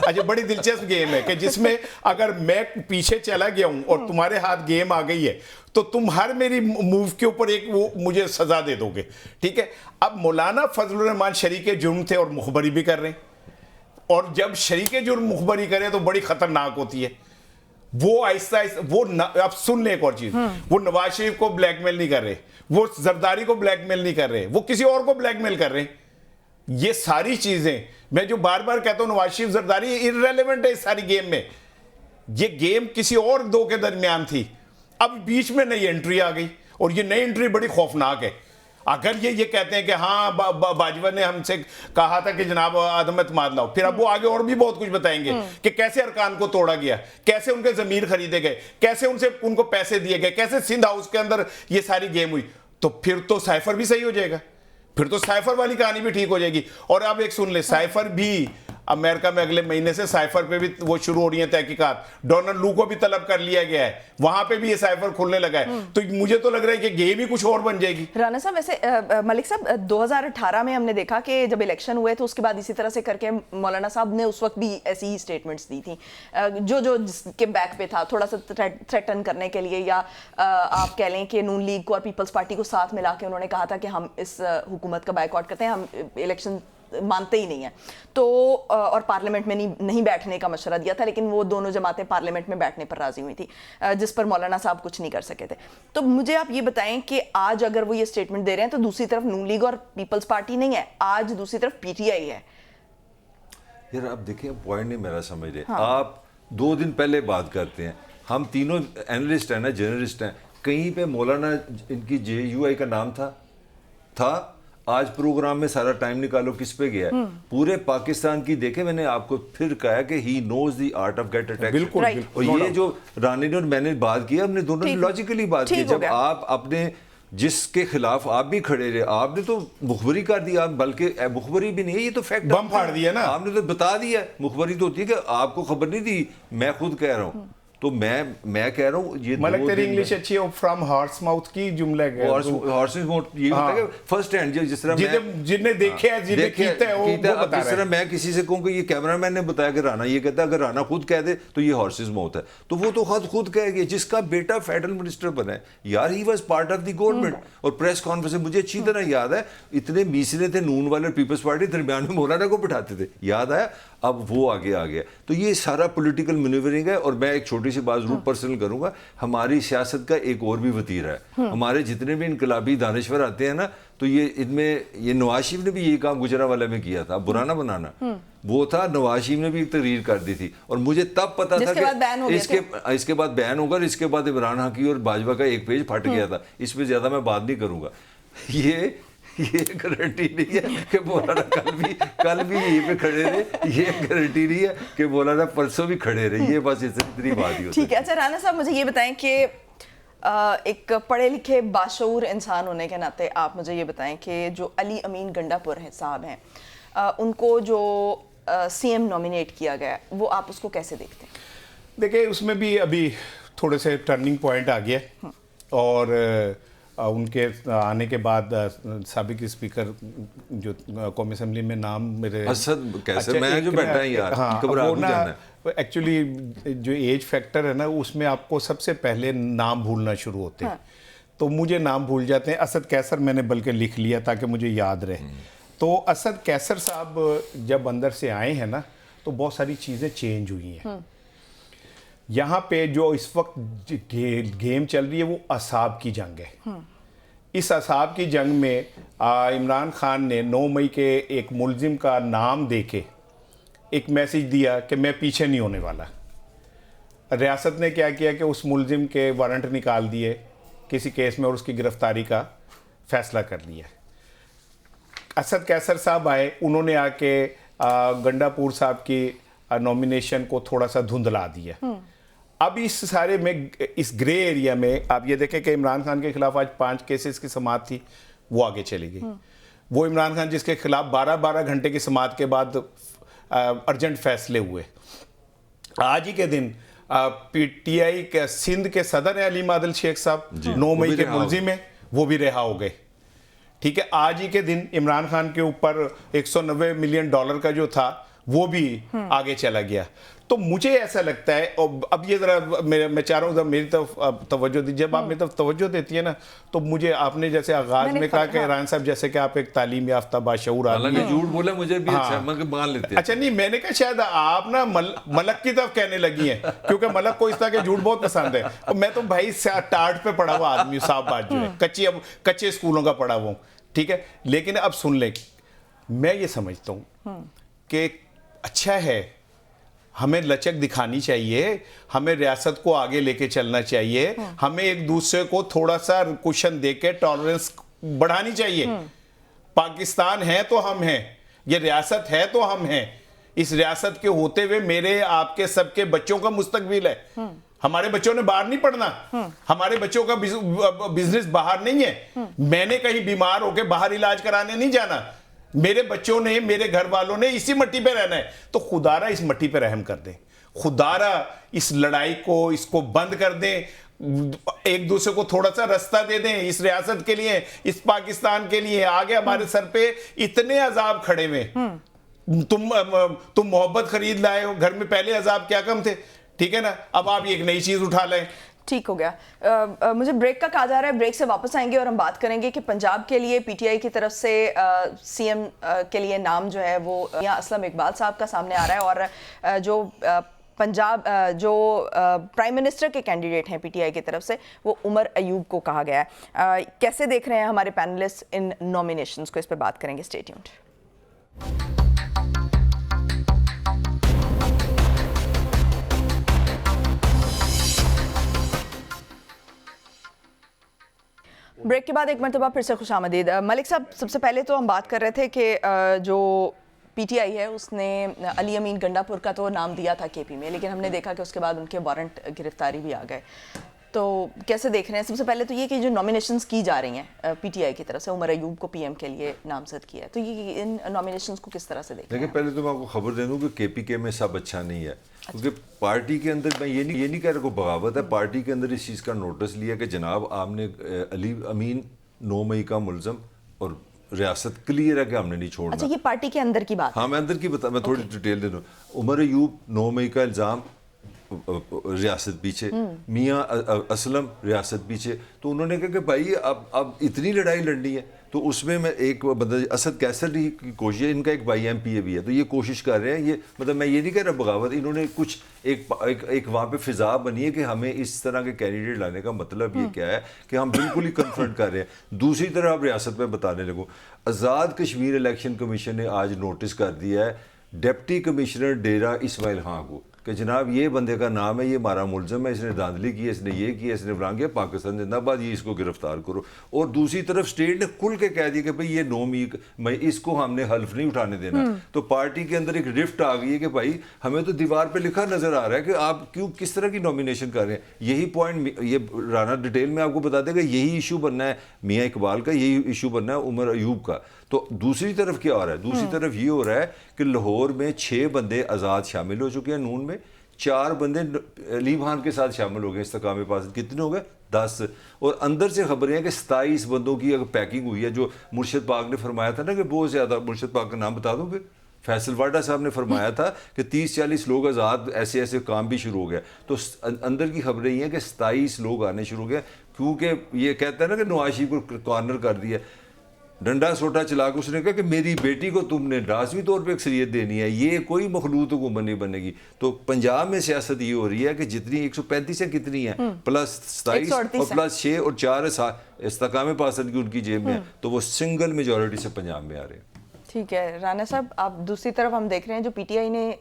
اچھا بڑی دلچسپ گیم ہے کہ جس میں اگر میں پیچھے چلا گیا ہوں اور تمہارے ہاتھ گیم آ گئی ہے تو تم ہر میری موو کے اوپر ایک وہ مجھے سزا دے دو گے. ٹھیک ہے، اب مولانا فضل الرحمان شریک جرم تھے اور مخبری بھی کر رہے ہیں، اور جب شریک جرم مخبری کرے تو بڑی خطرناک ہوتی ہے. وہ آہستہ آہستہ وہ اب سن لیں ایک اور چیز، وہ نواز شریف کو بلیک میل نہیں کر رہے، وہ زرداری کو بلیک میل نہیں کر رہے، وہ کسی اور کو بلیک میل کر رہے ہیں. یہ ساری چیزیں میں جو بار بار کہتا ہوں، نواز شریف زرداری irrelevant ہے اس ساری گیم میں. یہ گیم کسی اور دو کے درمیان تھی، اب بیچ میں نئی انٹری آ گئی، اور یہ نئی انٹری بڑی خوفناک ہے. اگر یہ کہتے ہیں کہ ہاں باجوہ نے ہم سے کہا تھا کہ جناب عدم اعتماد لاؤ، پھر اب وہ آگے اور بھی بہت کچھ بتائیں گے کہ کیسے ارکان کو توڑا گیا، کیسے ان کے ضمیر خریدے گئے، کیسے ان کو پیسے دیے گئے، کیسے سندھ ہاؤس کے اندر یہ ساری گیم ہوئی. تو پھر تو سائفر بھی صحیح ہو جائے گا، پھر تو سائفر والی کہانی بھی ٹھیک ہو جائے گی. اور اب ایک سن لے، سائفر بھی امریکہ میں اگلے مہینے سے سائفر پہ بھی وہ شروع ہو رہی ہیں تحقیقات. ڈونلڈ لو کو بھی طلب کر لیا گیا ہے، وہاں پہ بھی یہ سائفر کھلنے لگا ہے. تو مجھے تو لگ رہا ہے کہ گیم ہی کچھ اور بن جائے گی. رانا صاحب ویسے ملک صاحب 2018 میں ہم نے دیکھا کہ جب الیکشن ہوئے تو اس کے بعد اسی طرح سے کر کے مولانا صاحب نے اس وقت بھی ایسی ہی سٹیٹمنٹس دی تھیں، جو جس کے بیک پہ تھا تھوڑا سا تھریٹن کرنے کے لیے، یا آپ کہہ لیں کہ نون لیگ کو اور پیپلز پارٹی کو ساتھ ملا کے انہوں نے کہا تھا کہ ہم اس حکومت کا بائیکاٹ کرتے ہیں، ہم الیکشن مانتے ہی نہیں ہیں. تو اور پارلیمنٹ میں نہیں بیٹھنے کا مشورہ دیا تھا، لیکن وہ دونوں جماعتیں پارلیمنٹ میں بیٹھنے پر راضی ہوئی تھی، جس پر مولانا صاحب کچھ نہیں کر سکے تھے. تو مجھے آپ یہ بتائیں کہ آج اگر وہ یہ سٹیٹمنٹ دے رہے ہیں تو دوسری طرف نون لیگ اور پیپلز پارٹی نہیں ہے، آج دوسری طرف پی ٹی آئی ہے. یار آپ دیکھیں پوائنٹ نہیں میرا سمجھ رہے. آپ 2 دن پہلے بات کرتے ہیں، ہم تینوں اینالسٹ ہیں نا، جرنلسٹ ہیں، کہیں پہ مولانا ان کی JUI کا نام تھا. आज प्रोग्राम में सारा टाइम निकालो किस पे गया है, पूरे पाकिस्तान की देखे, मैंने आपको फिर कहा कि he knows the art of get attack. बिल्कुल Right. बिल्कुल। और ये जो रानी ने और मैंने बात की, हमने दोनों ने ठीक- लॉजिकली बात की, ठीक हो जब गया। आप अपने जिसके खिलाफ आप भी खड़े रहे, आपने तो मुखबरी कर दी, आप बल्कि मुखबरी भी नहीं है, ये तो फैक्ट बम फाड़ दिया ना। आपने तो बता दिया। मुखबरी तो होती है कि आपको खबर नहीं दी, मैं खुद कह रहा हूँ। तो मैं कह रहा हूँ ये मलक 2 तेरी दिन इंग्लिश अच्छी है, फ्रॉम हॉर्स माउथ की जुमला है। हॉर्सेस ये होता है कि फर्स्ट हैंड, जिस तरह मैं जिन्हें देखा है, जिन्हें कीता है, वो अब बता जिस रहे तरह हैं। मैं किसी से कहूँ कि ये कैमरामैन ने बताया कि राना ये कहता है, अगर राना खुद कह दे तो ये हॉर्सेस माउथ है, तो वो तो खुद कहेगी। जिसका बेटा फेडरल मिनिस्टर बना है यार, he was part of the government. और प्रेस कॉन्फ्रेंस मुझे अच्छी तरह याद है, इतने मीसले थे नून वाले और पीपल्स पार्टी, दरमियान में मौलाना को बिठाते थे, याद आया। अब वो आगे आ गया, तो ये सारा पॉलिटिकल मैन्यूवरिंग है। और मैं एक छोटी सी बात जरूर पर्सनल करूंगा, हमारी सियासत का एक और भी वतीरा है। हमारे जितने भी इनकलाबी दानिश्वर आते हैं ना, तो ये इनमें ये नवाज शरीफ ने भी यही काम गुजरांवाला में किया था, बुरा ना बनाना। वो था, नवाज शरीफ ने भी एक तकरीर कर दी थी, और मुझे तब पता था जिसके बाद बैन हो कि गए इसके बाद बैन होगा, और इसके बाद इमरान खान की और भाजपा का एक पेज फट गया था। इस पे ज्यादा मैं बात नहीं करूंगा। ये गारंटी नहीं है कि मौलाना कल भी यहीं पे खड़े रहे, ये गारंटी नहीं है कि मौलाना परसों भी खड़े रहे, ये बस इतनी बात ही होती है। ठीक है। अच्छा राना साहब, मुझे ये बताएं कि एक पढ़े लिखे बाशऊर इंसान होने के नाते आप मुझे ये बताएं कि जो अली अमीन गंडापुर हैं साहब हैं, उनको जो सीएम नॉमिनेट किया गया, वो आप उसको कैसे देखते हैं? देखिए, उसमें भी अभी थोड़े से टर्निंग पॉइंट आ गया, और उनके आने के बाद साबिक स्पीकर जो कौमी असम्बली में नाम मेरे असद कैसे, मैं जो बैठा है यार, हाँ, घबरा वो क्यों ना जाना है? एक्चुअली जो एज फैक्टर है ना, उसमें आपको सबसे पहले नाम भूलना शुरू होते हैं। तो मुझे नाम भूल जाते हैं। असद कैसर मैंने बल्कि लिख लिया ताकि मुझे याद रहे। तो असद कैसर साहब जब अंदर से आए हैं ना, तो बहुत सारी चीज़ें चेंज हुई हैं। यहाँ पे जो इस वक्त गेम चल रही है वो असाब की जंग है। इस असाब की जंग में इमरान खान ने 9 मई के एक मुलजिम का नाम देके एक मैसेज दिया कि मैं पीछे नहीं होने वाला। रियासत ने क्या किया कि उस मुलजिम के वारंट निकाल दिए किसी केस में, और उसकी गिरफ्तारी का फैसला कर लिया। असद कैसर साहब आए, उन्होंने आके गंडापुर साहब की नॉमिनेशन को थोड़ा सा धुंधला दिया। अब इस सारे में, इस ग्रे एरिया में आप ये देखें कि इमरान खान के खिलाफ आज 5 केसेस की समाअत थी, वो आगे चली गई। वो इमरान खान जिसके खिलाफ 12-12 घंटे की समाअत के बाद अर्जेंट फैसले हुए। आज ही के दिन पीटीआई के सिंध के सदर हैं अली मादल शेख साहब, 9 मई के मुलजिम हैं, वो भी रिहा हो गए। ठीक है, आज ही के दिन इमरान खान के ऊपर $190 मिलियन का जो था वो भी आगे चला गया। तो मुझे ऐसा लगता है, और अब ये जरा मैं चाह रहा हूँ मेरी तरफ तवज्जो दीजिए। जब आप मेरी तरफ तवज्जो देती है ना, तो मुझे आपने जैसे आगाज में कहा कि रान साहब जैसे कि आप एक तालीम याफ्ता बाशऊर आदमी हैं। झूठ बोला मुझे भी अच्छा, मगर मान लेते हैं। अच्छा नहीं, मैंने कहा शायद आप ना मलक की तरफ कहने लगी हैं, क्योंकि मलक को इस तरह के झूठ बहुत पसंद है। और मैं तो भाई टाट पे पढ़ा हुआ आदमी, साफ बात जो है, कच्चे स्कूलों का पढ़ा हुआ हूँ। ठीक है, लेकिन अब सुन ले, मैं ये समझता हूँ कि अच्छा है, हमें लचक दिखानी चाहिए, हमें रियासत को आगे लेके चलना चाहिए, हमें एक दूसरे को थोड़ा सा कुशन देके टॉलरेंस बढ़ानी चाहिए। पाकिस्तान है तो हम हैं, ये रियासत है तो हम हैं। इस रियासत के होते हुए मेरे आपके सबके बच्चों का मुस्तकबिल है। हमारे बच्चों ने बाहर नहीं पढ़ना, हमारे बच्चों का बिजनेस बाहर नहीं है। मैंने कहीं बीमार होकर बाहर इलाज कराने नहीं जाना, मेरे बच्चों ने, मेरे घर वालों ने इसी मट्टी पे रहना है। तो खुदारा इस मट्टी पे रहम कर दें, खुदारा इस लड़ाई को, इसको बंद कर दें, एक दूसरे को थोड़ा सा रास्ता दे दें। इस रियासत के लिए, इस पाकिस्तान के लिए आगे हमारे सर पे इतने अजाब खड़े हुए। तुम मोहब्बत खरीद लाए हो, घर में पहले अजाब क्या कम थे। ठीक है ना, अब आप एक नई चीज उठा लें। ठीक हो गया। मुझे ब्रेक का कहा जा रहा है, ब्रेक से वापस आएंगे और हम बात करेंगे कि पंजाब के लिए पीटीआई की तरफ से सीएम के लिए नाम जो है वो यहाँ असलम इकबाल साहब का सामने आ रहा है, और जो पंजाब जो प्राइम मिनिस्टर के कैंडिडेट हैं पीटीआई की तरफ से, वो उमर अयूब को कहा गया है। कैसे देख रहे हैं हमारे पैनलिस्ट इन नॉमिनेशंस को, इस पर बात करेंगे। Stay tuned. بریک کے بعد ایک مرتبہ پھر سے خوش آمدید. ملک صاحب, سب سے پہلے تو ہم بات کر رہے تھے کہ جو پی ٹی آئی ہے اس نے علی امین گنڈا پور کا تو نام دیا تھا کے پی میں, لیکن ہم نے دیکھا کہ اس کے بعد ان کے وارنٹ گرفتاری بھی آ گئے. تو کیسے دیکھ رہے ہیں؟ سب سے پہلے تو یہ کہ جو نامینیشنز کی جا رہی ہیں پی ٹی آئی کی طرف سے, عمر ایوب کو پی ایم کے لیے نامزد کیا ہے, تو یہ ان نامینیشنز کو کس طرح سے دیکھ رہے ہیں؟ دیکھیں, پہلے تو میں آپ کو خبر دے دوں کہ کے پی کے میں سب اچھا نہیں ہے, کیونکہ پارٹی کے اندر میں یہ نہیں کہہ رہا کوئی بغاوت ہے, پارٹی کے اندر اس چیز کا نوٹس لیا کہ جناب آپ نے علی امین 9 مئی کا ملزم, اور ریاست کلیئر ہے کہ ہم نے نہیں چھوڑنا. اچھا, یہ پارٹی کے اندر کی بات ہے. ہاں, میں اندر کی میں تھوڑی ڈیٹیل دے دوں. عمر ایوب 9 مئی کا الزام, ریاست پیچھے, میاں اسلم ریاست پیچھے. تو انہوں نے کہا کہ بھائی اب اتنی لڑائی لڑنی ہے, تو اس میں ایک بندہ اسد کیسر کی کوشش ہے, ان کا ایک بھائی ایم پی اے بھی ہے, تو یہ کوشش کر رہے ہیں. یہ مطلب میں یہ نہیں کہہ رہا بغاوت, انہوں نے کچھ ایک وہاں پہ فضا بنی ہے کہ ہمیں اس طرح کے کینڈیڈیٹ لانے کا مطلب یہ کیا ہے کہ ہم بالکل ہی کنفرنٹ کر رہے ہیں. دوسری طرف اب ریاست میں بتانے لگوں, آزاد کشمیر الیکشن کمیشن نے آج نوٹس کر دیا ہے ڈپٹی کمشنر ڈیرہ اسماعیل خان کو کہ جناب یہ بندے کا نام ہے, یہ ہمارا ملزم ہے, اس نے دھاندلی کی ہے, اس نے یہ کیا, اس نے فلاں کیا, پاکستان زندہ باد, یہ اس کو گرفتار کرو. اور دوسری طرف اسٹیٹ نے کھل کے کہہ دیا کہ بھائی یہ 9 مئی اس کو ہم نے حلف نہیں اٹھانے دینا. تو پارٹی کے اندر ایک رفٹ آ گئی ہے کہ بھائی ہمیں تو دیوار پہ لکھا نظر آ رہا ہے کہ آپ کس طرح کی نامینیشن کر رہے ہیں. یہی پوائنٹ یہ رانا ڈیٹیل میں آپ کو بتا دے گا, یہی ایشو بننا ہے میاں اقبال کا, یہی ایشو بننا ہے عمر ایوب کا. تو دوسری طرف کیا ہو رہا ہے؟ دوسری طرف یہ ہو رہا ہے کہ لاہور میں 6 بندے آزاد شامل ہو چکے ہیں نون میں, 4 بندے علیب خان کے ساتھ شامل ہو گئے. استقام پاس کتنے ہو گئے؟ 10. اور اندر سے خبریں ہیں کہ 27 بندوں کی اگر پیکنگ ہوئی ہے, جو مرشد پاک نے فرمایا تھا نا کہ بہت زیادہ, مرشد پاک کا نام بتا دوں پھر, فیصل واڈا صاحب نے فرمایا تھا کہ 30-40 لوگ آزاد, ایسے کام بھی شروع ہو گیا. تو اندر کی خبریں یہ ہیں کہ 27 لوگ آنے شروع ہو گئے, کیونکہ یہ کہتا ہے نا کہ نواز شریف کو کارنر کر دیا, ڈنڈا سوٹا چلا کے اس نے کہا کہ میری بیٹی کو تم نے لازمی طور پہ اکثریت دینی ہے, یہ کوئی مخلوط حکومت نہیں بنے گی. تو پنجاب میں سیاست یہ ہو رہی ہے کہ جتنی 135 ہے کتنی ہے, پلس 27 اور پلس 6 اور 4 استقام پاسند کی ان کی جیب میں ہے, تو وہ سنگل میجورٹی سے پنجاب میں آ رہے ہیں. ٹھیک ہے رانا صاحب, آپ دوسری طرف ہم دیکھ رہے ہیں جو پی ٹی آئی نے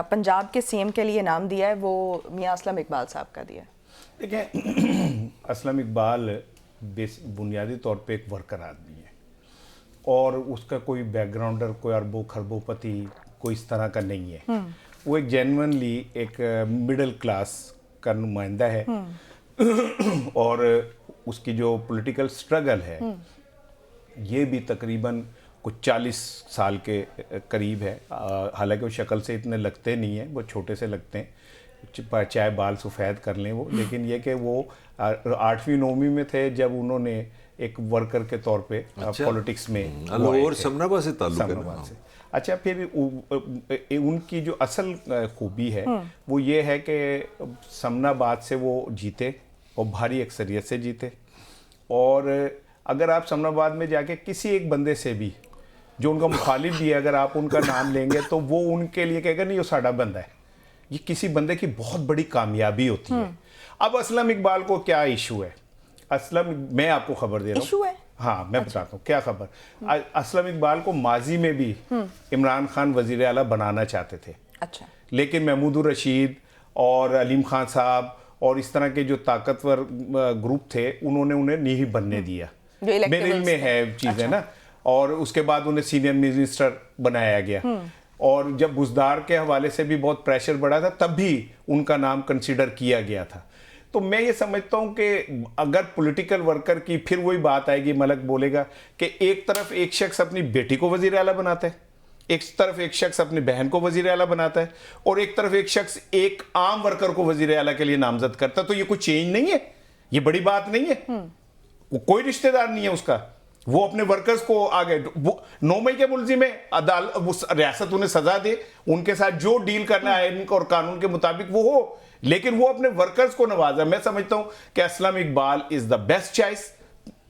پنجاب کے سی ایم کے لیے نام دیا ہے وہ میاں اسلم اقبال صاحب کا دیا ہے. دیکھیں, اسلم اقبال بنیادی طور پہ ایک ورکر آدمی ہے, اور اس کا کوئی بیک گراؤنڈر, کوئی اربوں خربوں پتی کوئی اس طرح کا نہیں ہے. وہ ایک جینونلی ایک مڈل کلاس کا نمائندہ ہے, اور اس کی جو پولیٹیکل سٹرگل ہے یہ بھی تقریباً کچھ 40 سال کے قریب ہے. حالانکہ وہ شکل سے اتنے لگتے نہیں ہیں, وہ چھوٹے سے لگتے ہیں, چاہے بال سفید کر لیں وہ, لیکن یہ کہ وہ 8ویں 9ویں میں تھے جب انہوں نے ایک ورکر کے طور پہ پولیٹکس میں, اور سمناباد سے تعلق ہے. اچھا, پھر ان کی جو اصل خوبی ہے وہ یہ ہے کہ سمناباد سے وہ جیتے اور بھاری اکثریت سے جیتے. اور اگر آپ سمناباد میں جا کے کسی ایک بندے سے بھی جو ان کا مخالف بھی ہے, اگر آپ ان کا نام لیں گے تو وہ ان کے لیے کہے گا نہیں, وہ ساڈا بندہ ہے. یہ کسی بندے کی بہت بڑی کامیابی ہوتی ہے. اب اسلم اقبال کو کیا ایشو ہے؟ میں آپ کو خبر دے رہا ہوں. ایشو ہے؟ ہاں, میں بتاتا ہوں کیا خبر. اسلم اقبال کو ماضی میں بھی عمران خان وزیر اعلیٰ بنانا چاہتے تھے. اچھا. لیکن محمود الرشید اور علیم خان صاحب اور اس طرح کے جو طاقتور گروپ تھے انہوں نے انہیں نہیں بننے دیا. میرے علم میں ہے چیزیں نا. اور اس کے بعد انہیں سینئر منسٹر بنایا گیا, اور جب بزدار کے حوالے سے بھی بہت پریشر بڑھا تھا تب بھی ان کا نام کنسیڈر کیا گیا تھا. تو میں یہ سمجھتا ہوں کہ اگر پولیٹیکل ورکر کی پھر وہی بات آئے گی, ملک بولے گا کہ ایک طرف ایک شخص اپنی بیٹی کو وزیر اعلیٰ بناتا ہے, ایک طرف ایک شخص اپنی بہن کو وزیر اعلیٰ بناتا ہے, اور ایک طرف ایک شخص ایک عام ورکر کو وزیر اعلیٰ کے لیے نامزد کرتا ہے. تو یہ کوئی چینج نہیں ہے, یہ بڑی بات نہیں ہے, کوئی رشتہ دار نہیں ہے اس کا. وہ اپنے ورکرز کو آگے 9 مئی کے ملزم میں ریاست انہیں سزا دے, ان کے ساتھ جو ڈیل کرنا ہے اور قانون کے مطابق وہ ہو, لیکن وہ اپنے ورکرز کو نوازا. میں سمجھتا ہوں کہ اسلم اقبال از دا بیسٹ چوائس.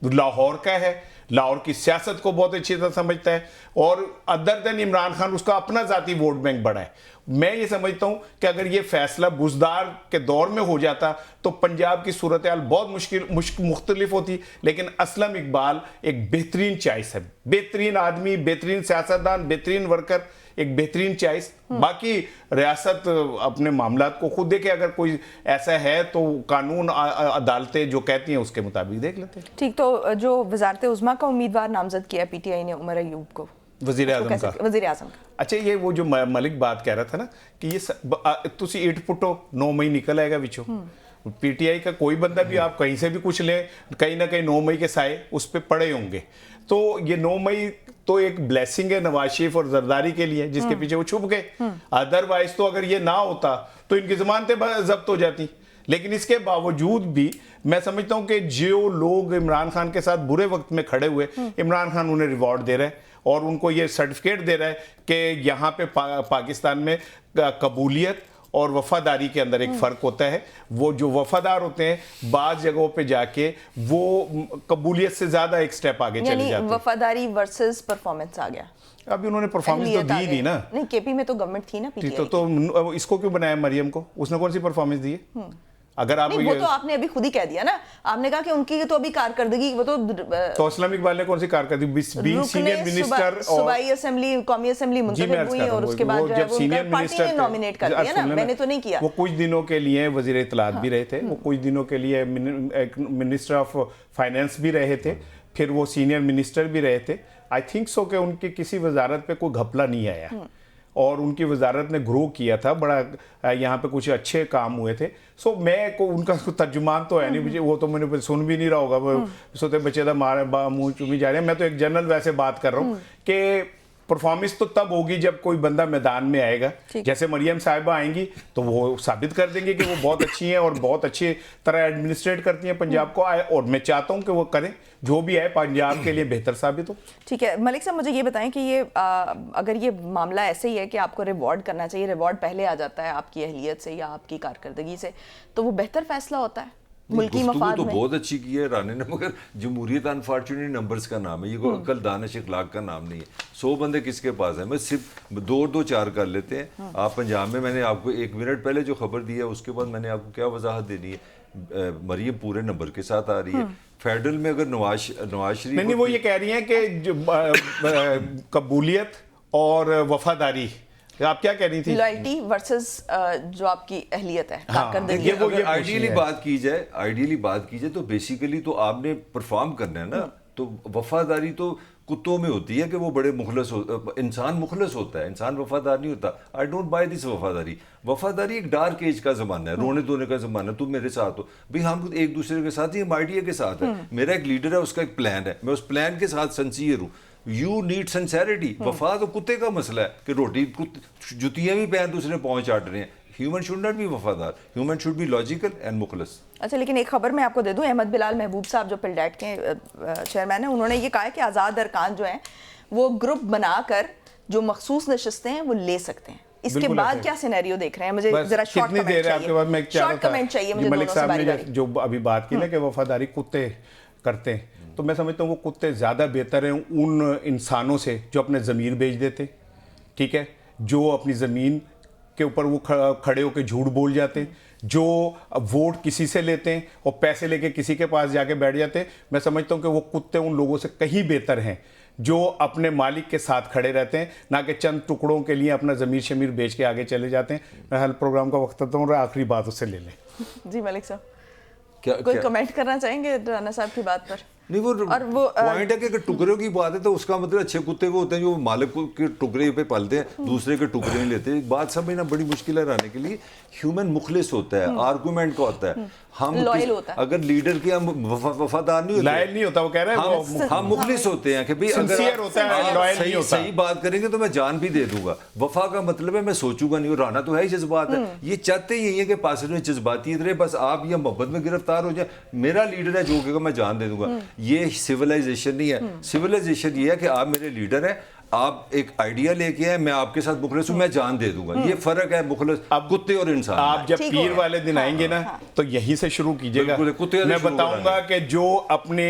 لاہور کا ہے, لاہور کی سیاست کو بہت اچھی طرح سمجھتا ہے, اور ادر دین عمران خان اس کا اپنا ذاتی ووٹ بینک بڑا ہے. میں یہ سمجھتا ہوں کہ اگر یہ فیصلہ بزدار کے دور میں ہو جاتا تو پنجاب کی صورتحال بہت مختلف ہوتی. لیکن اسلم اقبال ایک بہترین چوائس ہے, بہترین آدمی, بہترین سیاستدان, بہترین ورکر. एक बेहतरीन चॉइस। बाकी रियासत अपने मामलात को खुद देखे, अगर कोई ऐसा है तो कानून अदालतें जो कहती हैं उसके मुताबिक देख लेते हैं। ठीक, तो जो वजारत उज़्मा का उम्मीदवार नामजद किया पीटीआई ने उमर अयूब को, वजीर आजम का, वजीर आजम का। अच्छा ये वो जो मलिक बात कह रहा था ना कि ये तुसी ईट पुटो 9 मई निकल आएगा विचो। पीटीआई का कोई बंदा भी आप कहीं से भी कुछ ले, कहीं ना कहीं 9 मई के साए उस पर पड़े होंगे। तो ये 9 मई तो एक ब्लेसिंग है नवाज शरीफ और जरदारी के लिए, जिसके पीछे वो छुप गए। अदरवाइज तो अगर ये ना होता तो इनकी जमानतें जब्त हो जाती। लेकिन इसके बावजूद भी मैं समझता हूं कि जो लोग इमरान खान के साथ बुरे वक्त में खड़े हुए, इमरान खान उन्हें रिवॉर्ड दे रहा है और उनको ये सर्टिफिकेट दे रहा है कि यहाँ पे पाकिस्तान में कबूलियत और वफादारी के अंदर एक फ़र्क होता है। वो जो वफादार होते हैं बाज़ जगहों पे जाके वो कबूलियत से ज़्यादा एक स्टेप आगे चले जाते हैं। वफादारी वर्सेस परफॉर्मेंस आ गया। अभी उन्होंने परफॉर्मेंस तो दी ना। नहीं, केपी में तो गवर्नमेंट थी ना पीटीआई तो इसको क्यों बनाया मरियम को? उसने कौन सी परफॉर्मेंस दी है? अगर आप वो तो आपने अभी खुद ही कह दिया ना, आपने कहा कि उनकी तो अभी कारकर्दगी वो तो अस्लम इकबाल ने कौन सी कारकर्दगी, बीइंग सीनियर मिनिस्टर सूबाई असेंबली, कौमी असेंबली मुंतखब हुई और उसके बाद जब सीनियर मिनिस्टर नॉमिनेट कर दिया ना, मैंने तो नहीं किया। वो कुछ दिनों के लिए वजीर इत्तलात भी रहे थे, वो कुछ दिनों के लिए मिनिस्टर ऑफ फाइनेंस भी रहे थे, फिर वो सीनियर मिनिस्टर भी रहे थे। आई थिंक सो कि उनकी किसी वजारत पे कोई घपला नहीं आया और उनकी वजारत ने ग्रो किया था, बड़ा यहाँ पे कुछ अच्छे काम हुए थे। सो मैं को उनका तर्जुमान तो है नहीं मुझे, वो तो मैंने सुन भी नहीं रहा होगा, वो सोते बच्चे था मारे मुँह चूमी जा रहे हैं। मैं तो एक जनरल वैसे बात कर रहा हूँ कि परफॉर्मेंस तो तब होगी जब कोई बंदा मैदान में आएगा। जैसे मरियम साहिबा आएंगी तो वो साबित कर देंगे कि वो बहुत अच्छी हैं और बहुत अच्छी तरह एडमिनिस्ट्रेट करती हैं पंजाब को, और मैं चाहता हूं कि वो करें, जो भी है पंजाब के लिए बेहतर साबित हो। ठीक है मलिक साहब, मुझे ये बताएं कि ये अगर ये मामला ऐसे ही है कि आपको रिवॉर्ड करना चाहिए, रिवॉर्ड पहले आ जाता है आपकी अहलियत से या आपकी कारकर्दगी से, तो वो बेहतर फैसला होता है मुल्की मफाद तो में? बहुत अच्छी की है रानी ने, मगर जमहूरियत अनफॉर्चुनेटली नंबर्स का नाम है, ये कोई अक्ल दानिश इखलाक का नाम नहीं है। 100 बंदे किसके पास है? मैं सिर्फ 2-4 कर लेते हैं। आप पंजाब में, मैंने आपको 1 मिनट पहले जो खबर दी है उसके बाद मैंने आपको क्या वजाहत देनी है। मरियम पूरे नंबर के साथ आ रही है। फेडरल में अगर नवाज शरीफ नहीं, वो ये कह रही हैं कि कबूलियत और वफादारी, आप क्या कह रही थी? लॉयल्टी वर्सेस जो आपकी अहलियत है, देखिए अगर आइडियली बात की जाए तो बेसिकली तो आपने परफॉर्म करना है ना। तो वफादारी तो कुत्तों में होती है कि वो बड़े मुखलस इंसान मुखलस होता है, इंसान वफादार नहीं होता। आई डोंट बाय दिस वफादारी एक डार्क एज का ज़माना है, रोने धोने का ज़माना है। तुम मेरे साथ हो भाई, हम एक दूसरे के साथ ही, हम आइडिया के साथ है। मेरा एक लीडर है, उसका एक प्लान है, मैं उस प्लान के साथ सिंसियर हूँ। You need sincerity. वफा तो कुत्ते का मसला है कि रोटी जुतियाँ भी पैर दूसरे पाँव चाट रहे हैं। ह्यूमन शुड नॉट बी वफादार, human should be logical and मुखलस। अच्छा, लेकिन एक खबर मैं आपको दे दूं, अहमद बिलाल महबूब साहब जो पिलडैट के चेयरमैन हैं, उन्होंने ये कहा है कि आज़ाद अरकान जो हैं वो ग्रुप बनाकर जो मखसूस नशिस्तें हैं वो ले सकते हैं। इसके बाद क्या सिनेरियो देख रहे हैं? मुझे जरा शॉर्ट कमेंट चाहिए मुझे मलिक साहब ने जो अभी बात की ना कि वफादारी कुत्ते करते हैं, तो मैं समझता हूँ वो कुत्ते ज़्यादा बेहतर हैं उन इंसानों से जो अपने ज़मीर बेच देते, ठीक है, जो अपनी ज़मीन के ऊपर वो खड़े होकर झूठ बोल जाते हैं, जो वोट किसी से लेते हैं और पैसे लेके किसी के पास जाके बैठ जाते हैं। मैं समझता हूँ कि वो कुत्ते उन लोगों से कहीं बेहतर हैं जो अपने मालिक के साथ खड़े रहते हैं, ना कि चंद टुकड़ों के लिए अपना ज़मीर शमीर बेच के आगे चले जाते हैं। मैं हर प्रोग्राम का वक्त देता हूँ, आखिरी बात उससे ले लें। जी मलिक साहब, कोई कमेंट करना चाहेंगे राना साहब की बात पर? नहीं, वो पॉइंट है कि अगर टुकड़ों की बात है तो उसका मतलब अच्छे कुत्ते वो होते हैं जो मालिक के टुकड़े पे पलते हैं, दूसरे के टुकड़े नहीं लेते। बात समझना बड़ी मुश्किल है रहने के लिए। ह्यूमन मुखलिस होता है, आर्गुमेंट का होता है, हम अगर लीडर के हम वफादार नहीं होते, लॉयल नहीं होता, वो कह रहे हैं हम मुखलिस होते हैं कि भाई अगर सही बात करेंगे तो मैं जान भी दे दूंगा। वफा का मतलब है मैं सोचूंगा नहीं, और राना तो है ही जज्बात है। ये चाहते ही है कि पास में जज्बाती रहे, बस आप ये मोहब्बत में गिरफ्तार हो जाए। मेरा लीडर है जो कहेगा मैं जान दे दूंगा। ये सिविलाइजेशन नहीं है। सिविलाइजेशन ये है कि आप मेरे लीडर हैं, आप एक आइडिया लेके आए, मैं आपके साथ मुखलिस हूं, मैं जान दे दूंगा। ये फर्क है मुखलिस अब कुत्ते और इंसान। आप जब पीर वाले दिन आएंगे ना तो यहीं से शुरू कीजिएगा। मैं बताऊंगा कि जो अपने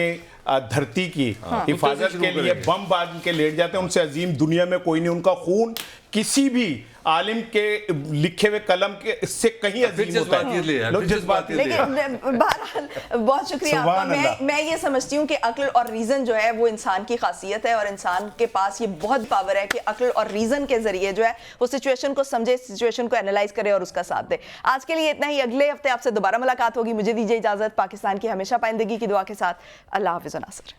धरती की हिफाजत के लिए बम बांध के लेट जाते हैं, उनसे अजीम दुनिया में कोई नहीं। उनका खून किसी भी आलिम के लिखे हुए कलम के इससे कहीं अजीम होता है। लोग जज्बाती ले लेकिन बहरहाल बहुत शुक्रिया आपका। सुभान अल्लाह। मैं ये समझती हूँ कि अक्ल और रीज़न जो है वो इंसान की खासियत है, और इंसान के पास ये बहुत पावर है कि अक्ल और रीज़न के जरिए जो है वो सिचुएशन को समझे, सिचुएशन को एनालाइज करे और उसका साथ दे। आज के लिए इतना ही, अगले हफ्ते आपसे दोबारा मुलाकात होगी। मुझे दीजिए इजाज़त, पाकिस्तान की हमेशा पाइंदगी की दुआ के साथ। अल्लाह हाफ़िज़ नासिर।